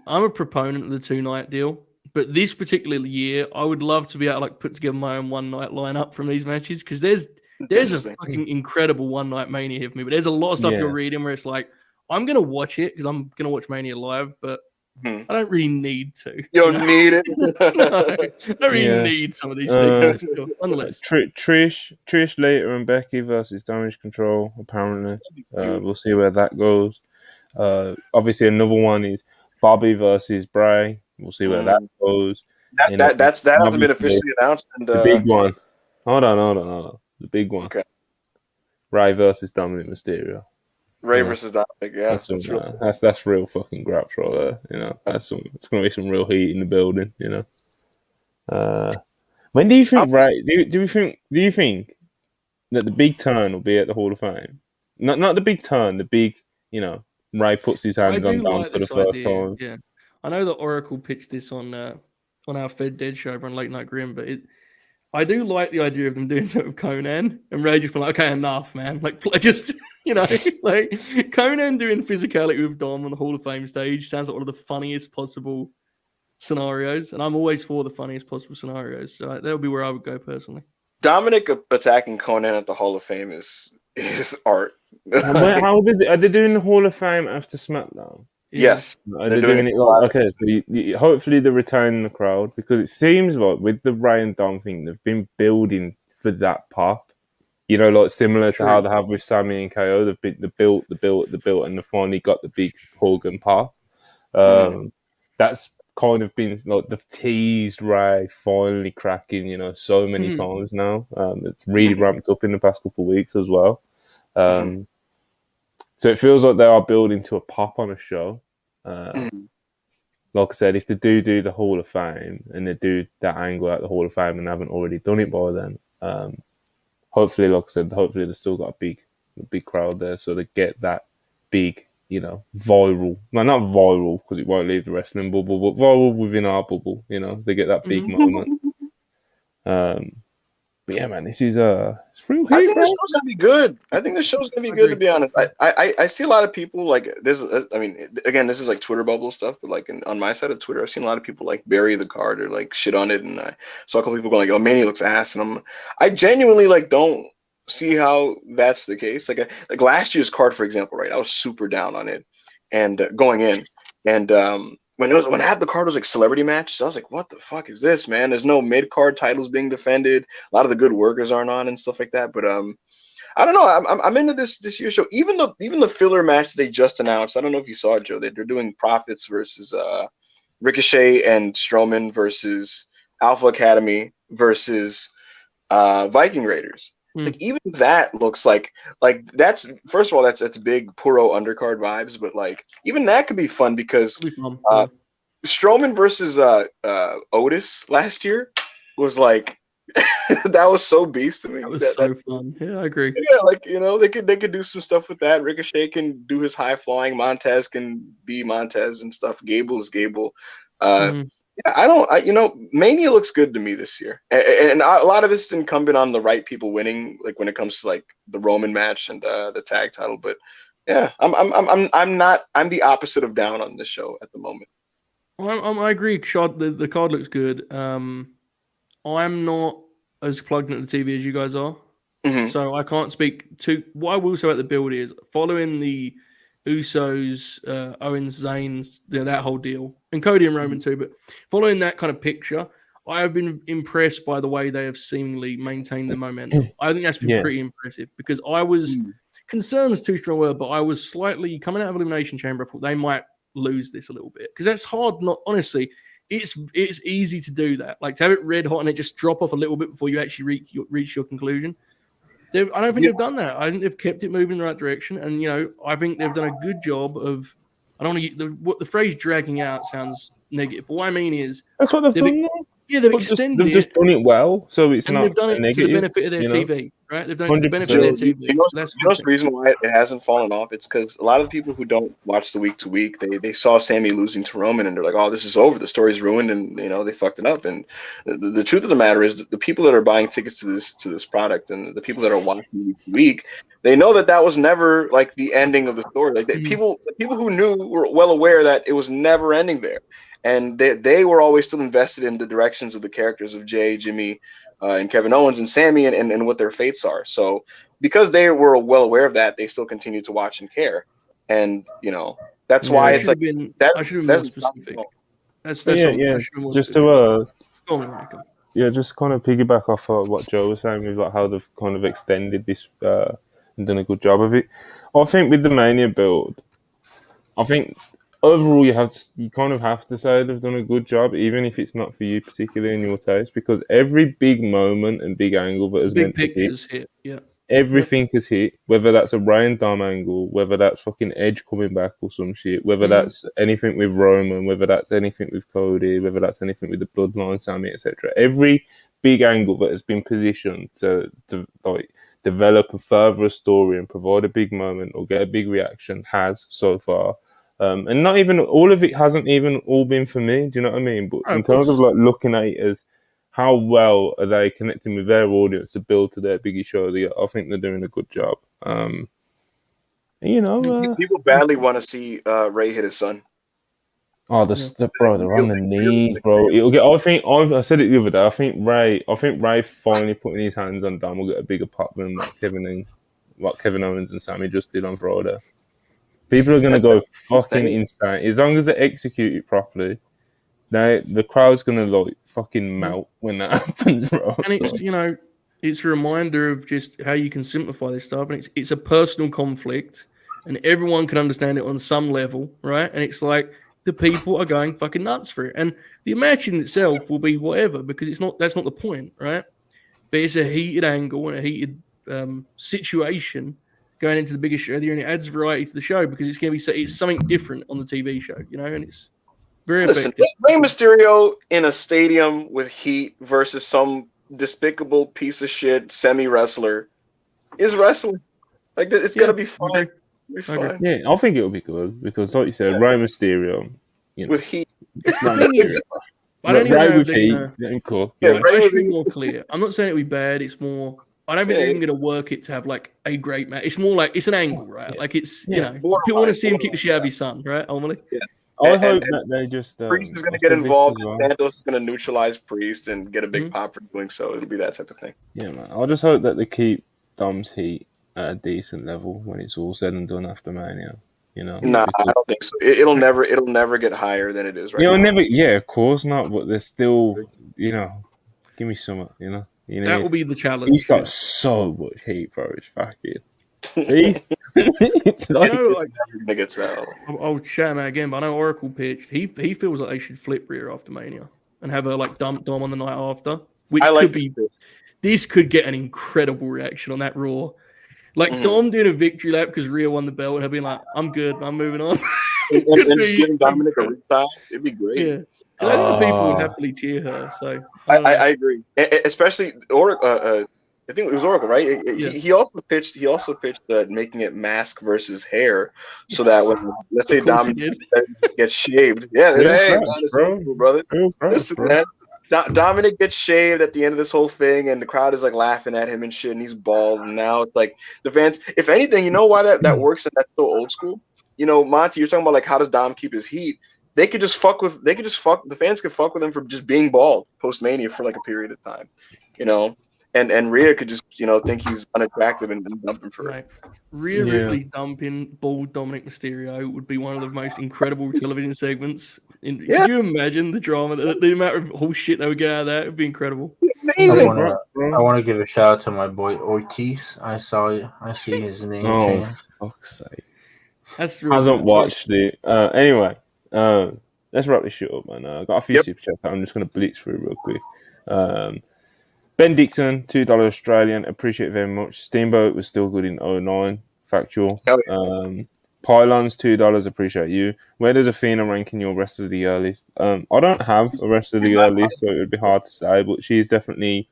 I'm a proponent of the 2-night deal, but this particular year, I would love to be able to put together my own 1-night lineup from these matches because there's a fucking incredible 1-night Mania here for me. But there's a lot of stuff you're reading where it's like I'm gonna watch it because I'm gonna watch Mania live, but I don't really need to.
You don't need it.
No, I don't really need some of these things. Nonetheless,
Trish Lita and Becky versus Damage Control. Apparently, we'll see where that goes. Obviously, another one is Bobby versus Bray. We'll see where that goes.
That hasn't been officially announced. And
the big one. Hold on. The big one.
Okay.
Ray versus Dominic Mysterio.
Ray versus Dominic, yeah.
That's real fucking graps right there. It's gonna be some real heat in the building, When do you think Ray do you think that the big turn will be at the Hall of Fame? Not the big turn, the big, Ray puts his hands on Dom for the first time.
Yeah. I know that Oracle pitched this on our Fed Dead show over on Late Night Grim, but I do like the idea of them doing something with Conan and Ray just being like, okay, enough, man. Like, just, like Conan doing physicality with Dom on the Hall of Fame stage sounds like one of the funniest possible scenarios. And I'm always for the funniest possible scenarios. So that would be where I would go personally.
Dominic attacking Conan at the Hall of Fame is art.
Are they doing the Hall of Fame after SmackDown?
Yes.
Are they doing it like, okay, so hopefully they're retaining the crowd because it seems like with the Ray and Dom thing, they've been building for that pop. Like similar to how they have with Sammy and KO. They've built, and they finally got the big hug and pop. That's kind of been like they've teased Ray finally cracking, so many times now. It's really ramped up in the past couple of weeks as well. So it feels like they are building to a pop on a show. Like I said, if they do the Hall of Fame and they do that angle at the Hall of Fame and haven't already done it by then, hopefully, like I said, they've still got a big crowd there, so they get that big, viral. Well, not viral because it won't leave the wrestling bubble, but viral within our bubble. They get that big moment. But yeah, man, this is it's real heat,
I think
bro.
this show's gonna be good. To be honest. I see a lot of people like this. I mean, again, this is like Twitter bubble stuff, but like on my side of Twitter, I've seen a lot of people like bury the card or like shit on it, and I saw a couple people going like, "Oh, Mania looks ass," and I genuinely like don't see how that's the case. Like last year's card, for example, right? I was super down on it, and going in, and when half the card was like celebrity matches, I was like, what the fuck is this, man? There's no mid-card titles being defended. A lot of the good workers aren't on and stuff like that. But I don't know. I'm into this year's show. Even the filler match they just announced. I don't know if you saw it, Joe. They're doing Profits versus Ricochet and Strowman versus Alpha Academy versus Viking Raiders. Like even that looks like that's first of all that's big Puro undercard vibes, but like even that could be fun because Strowman versus Otis last year was like that was so beast to me.
That was so fun. Yeah, I agree.
Yeah, like they could do some stuff with that. Ricochet can do his high flying. Montez can be Montez and stuff. Gable is Gable. Yeah, Mania looks good to me this year, and a lot of this is incumbent on the right people winning. Like when it comes to like the Roman match and the tag title, but yeah, I'm the opposite of down on this show at the moment.
I agree, Shod. The card looks good. I'm not as plugged into the TV as you guys are, so I can't speak to. What I will say about the build is following the Usos, Owens, Zayn's, that whole deal, and Cody and Roman too. But following that kind of picture, I have been impressed by the way they have seemingly maintained the momentum. I think that's been pretty impressive because I was concerned is too strong a word, but I was slightly coming out of Elimination Chamber. I thought they might lose this a little bit because that's hard. Not honestly, it's easy to do that. Like to have it red hot and it just drop off a little bit before you actually reach your conclusion. I don't think they've done that. I think they've kept it moving in the right direction, and I think they've done a good job of. I don't want to the phrase "dragging out" sounds negative, but what I mean is
that's what they've done.
Yeah, they've extended
they've just done it well, so it's not.
They've done it
negative,
to the benefit of their TV, right? They've done it to the benefit of their TV.
That's the reason why it hasn't fallen off. It's because a lot of the people who don't watch the week to week, they saw Sammy losing to Roman, and they're like, "Oh, this is over. The story's ruined," and they fucked it up. And the truth of the matter is, that the people that are buying tickets to this product, and the people that are watching week to week, they know that was never like the ending of the story. Like the people who knew were well aware that it was never ending there. And they were always still invested in the directions of the characters of Jay, Jimmy, and Kevin Owens and Sammy and what their fates are. So because they were well aware of that, they still continue to watch and care. And that's why it's like
I should have been more specific. That's
just to just kind of piggyback off what Joe was saying with like how they've kind of extended this and done a good job of it. I think with the Mania build, I think overall you kind of have to say they've done a good job, even if it's not for you particularly in your taste, because every big moment and big angle that has meant to hit, everything has hit, whether that's a Rey and Dom angle, whether that's fucking Edge coming back or some shit, whether that's anything with Roman, whether that's anything with Cody, whether that's anything with the Bloodline, Sammy, etc. Every big angle that has been positioned to like develop a further story and provide a big moment or get a big reaction has so far. And not even all of it hasn't even all been for me. Do you know what I mean? But in terms of like looking at it as how well are they connecting with their audience to build to their biggest show, I think they're doing a good job.
People badly want to see Ray hit his son.
Oh, bro, they're on the knees, bro. It'll get. I said it the other day. I think Ray finally putting his hands on Dom will get a bigger pop than what Kevin Owens and Sammy just did on Friday. People are going to go fucking insane. As long as they execute it properly, the crowd's going to like fucking melt when that happens, bro.
And it's, it's a reminder of just how you can simplify this stuff. And it's a personal conflict and everyone can understand it on some level, right? And it's like the people are going fucking nuts for it. And the match in itself will be whatever because that's not the point, right? But it's a heated angle and a heated situation going into the biggest show of the year, and it adds variety to the show because it's going to be something different on the TV show, and it's very effective.
Rey Mysterio in a stadium with heat versus some despicable piece of shit semi-wrestler is wrestling. Like, it's going to be fun.
Okay.
Be fun.
Yeah, I think it'll be good because, like you said, Rey Mysterio,
with heat.
The thing is, I don't even know if they're going to... I should be more clear. I'm not saying it'll be bad. It's more... I don't think they're even going to work it to have like a great match. It's more like it's an angle, right? Like it's people want to see him kick the shit out of his son, right? Ultimately,
I hope that they just
Priest is going to get involved. Santos is going to neutralize Priest and get a big pop for doing so. It'll be that type of thing.
Yeah, man. I just hope that they keep Dom's heat at a decent level when it's all said and done after Mania.
Nah, I don't think so. It'll never get higher than it is right now.
Never. Yeah, of course not. But there's still, give me some,
that will be the challenge.
He's got so much heat, bro. It's fucking.
I'll chat him out again, but I know Oracle pitched. He feels like they should flip Rhea after Mania and have her like dump Dom on the night after, which this could get an incredible reaction on that Raw. Like Dom doing a victory lap because Rhea won the belt and her being like, "I'm good, I'm moving on."
and just giving Dominic a retired, it'd be great.
Yeah. I think people would happily cheer her. So
I agree, especially I think it was Oracle, right?
Yeah.
He also pitched. He also pitched making it mask versus hair, so that when let's say Dominic gets shaved, hey, man, it's old school, brother. Listen, man, Dominic gets shaved at the end of this whole thing, and the crowd is like laughing at him and shit, and he's bald. And now it's like the fans. If anything, you know why that works and that's so old school. You know, Monty, you're talking about like how does Dom keep his heat? The fans could fuck with him for just being bald post Mania for like a period of time, you know. And Rhea could just, think he's unattractive and dump him for it.
Rhea Ripley dumping bald Dominic Mysterio would be one of the most incredible television segments. Could you imagine the drama, the amount of whole shit they would get out of that? It would be incredible.
Amazing.
I want to give a shout out to my boy Ortiz. I see his name change.
Fuck's sake.
That's really
hasn't watched it. Anyway, let's wrap this shit up, man. I got a few super chats. I'm just gonna blitz through real quick. Ben Dixon, $2 Australian. Appreciate it very much. Steamboat was still good in 09. Factual. Pylons, $2. Appreciate you. Where does Athena rank in your rest of the year list? I don't have a rest of the year list, so it would be hard to say. But she's definitely,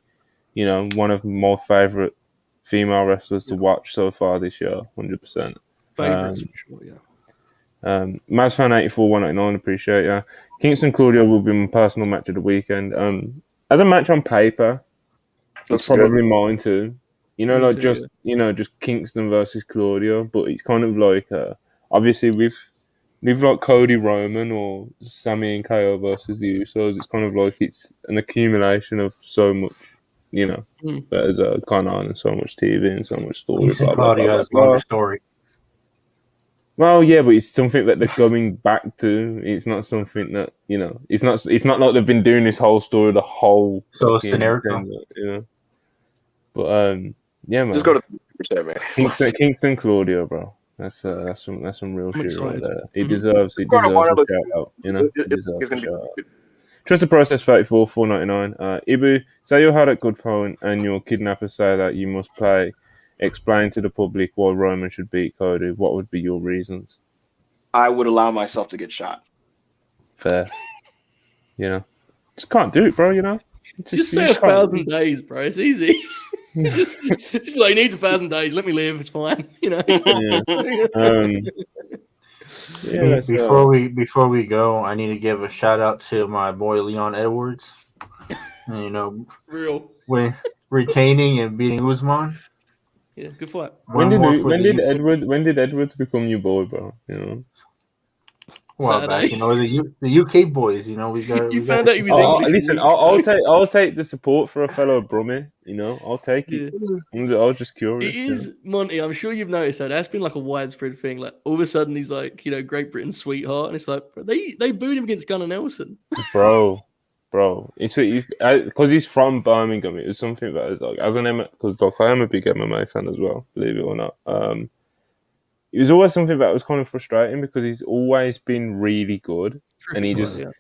one of my favorite female wrestlers to watch so far this year. 100%.
Favorites for sure, yeah.
Mazfan84 189, appreciate you. Kingston Claudio will be my personal match of the weekend. As a match on paper, it's probably mine too. Just Kingston versus Claudio, but it's kind of like obviously with like Cody Roman or Sami and KO versus the Usos, it's kind of like it's an accumulation of so much, that has gone on and so much TV and so much story.
Claudio has a longer story.
Well, yeah, but it's something that they're coming back to. It's not something that it's not like they've been doing this whole story the whole
scenario.
But yeah, man.
Just go to the man.
Kingston Claudio, bro. That's some real shit right there. He deserves a shout out. He deserves a shout out. Trust the Process 34, $4.99. Ibu, say you had a good point, and your kidnappers say that you must explain to the public why Roman should beat Cody. What would be your reasons?
I would allow myself to get shot.
Fair. Just can't do it, bro.
Just say 1,000 days, bro. It's easy. Just like, he needs 1,000 days. Let me live. It's fine.
Before we go, I need to give a shout out to my boy Leon Edwards.
Real.
When retaining and beating Usman.
Yeah, good fight.
When did Edwards become your boy, bro?
Well, back, the UK boys, we got.
You found out he was English.
Listen, I'll take the support for a fellow Brummie. I'll take it. Yeah. I was just curious.
It is Monty. I'm sure you've noticed that. That's been like a widespread thing. Like all of a sudden, he's like, Great Britain's sweetheart, and it's like they booed him against Gunnar Nelson,
bro. It's because he's from Birmingham. It was something that is like because I am a big MMA fan as well, believe it or not. It was always something that was kind of frustrating because he's always been really good, and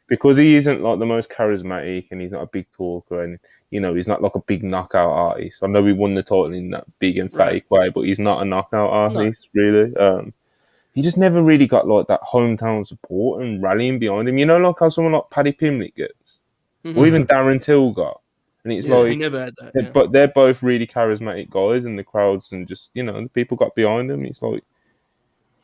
because he isn't like the most charismatic and he's not a big talker and he's not like a big knockout artist. I know he won the title in that big and fake way, but he's not a knockout artist really. He just never really got like that hometown support and rallying behind him. Like how someone like Paddy Pimblett gets. Or even Darren Till got. And it's like
he never had that.
But they're both really charismatic guys and the crowds and just, the people got behind them. It's like,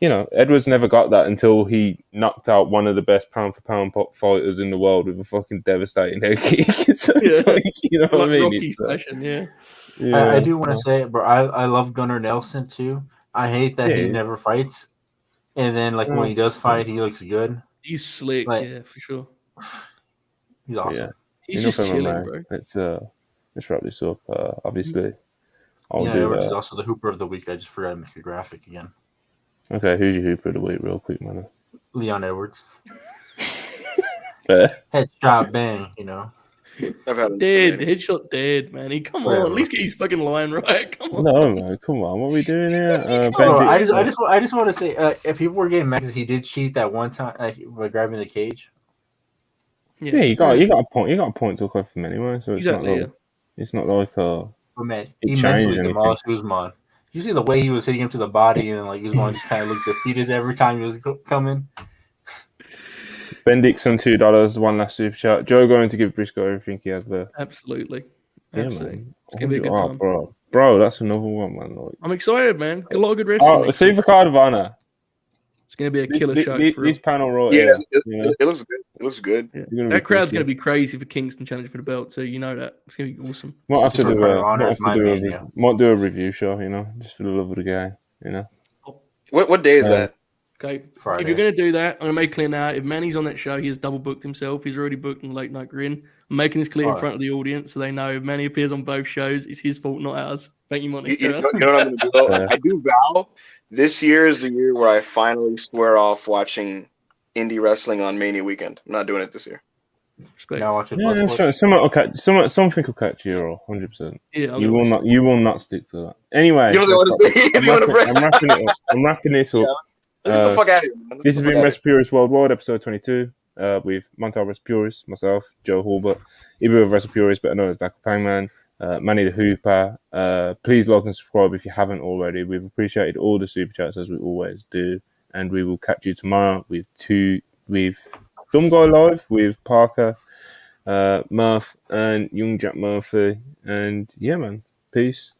Edwards never got that until he knocked out one of the best pound for pound fighters in the world with a fucking devastating head kick. So it's like, what I mean?
Rocky fashion, yeah.
I do want to say it, bro. I love Gunnar Nelson too. I hate that he never fights. And then when he does fight, he looks good.
He's slick, for sure.
He's awesome.
Yeah.
He's just chilling, bro.
Let's wrap this up. Obviously,
Edwards is also the Hooper of the Week. I just forgot to make a graphic again.
Okay, who's your Hooper of the Week, real quick, man?
Leon Edwards. Headshot bang,
Dead, headshot dead, man. Come on, at least get his fucking line right. Come on.
No, man, come on. What are we doing here?
I just want to say, if people were getting mad, he did cheat that one time by grabbing the cage.
Yeah, you got a point. You got a point to look from anyway. So it's not like
he mentally demolished Usman. You see the way he was hitting him to the body, and Usman just kind of looked defeated every time he was coming.
Ben Dixon, $2. One last super chat. Joe going to give Briscoe everything he has there.
Absolutely.
Yeah,
Absolutely.
man.
It's gonna be a good time.
Bro. bro, that's another one, man. Like,
I'm excited, man. A lot of good wrestling.
see the card of honor.
It's going to be a killer show.
This panel right
Yeah,
here.
it looks good. It looks good.
Yeah. That crowd's going to be crazy for Kingston challenge for the belt, so you know that. It's going to be awesome.
Might have to do a review show, you know, just for the love of the game, you know.
What day is that?
Okay,
Friday.
If you're going to do that, I'm going to make clear now, if Manny's on that show, he has double booked himself. He's already booked in Late Night Grin. I'm making this clear in front of the audience so they know if Manny appears on both shows, it's his fault, not ours. Thank you, Monty.
You know what I'm going to do? I do vow this year is the year where I finally swear off watching indie wrestling on Mania weekend. I'm not doing it this year.
Respect.
Something will catch you, all 100%.
Yeah,
you will not stick to that. Anyway, I'm wrapping this up.
Get the fuck out of here, man.
This has been WrestlePurists Worldwide, episode 22, with Montel WrestlePurists, myself, Joe Hulbert, EBO of WrestlePurists, better known as Black Pangman, Manny the Hooper. Please like and subscribe if you haven't already. We've appreciated all the super chats as we always do, and we will catch you tomorrow with Dumb Guy Live with Parker, Murph, and Young Jack Murphy. And yeah, man, peace.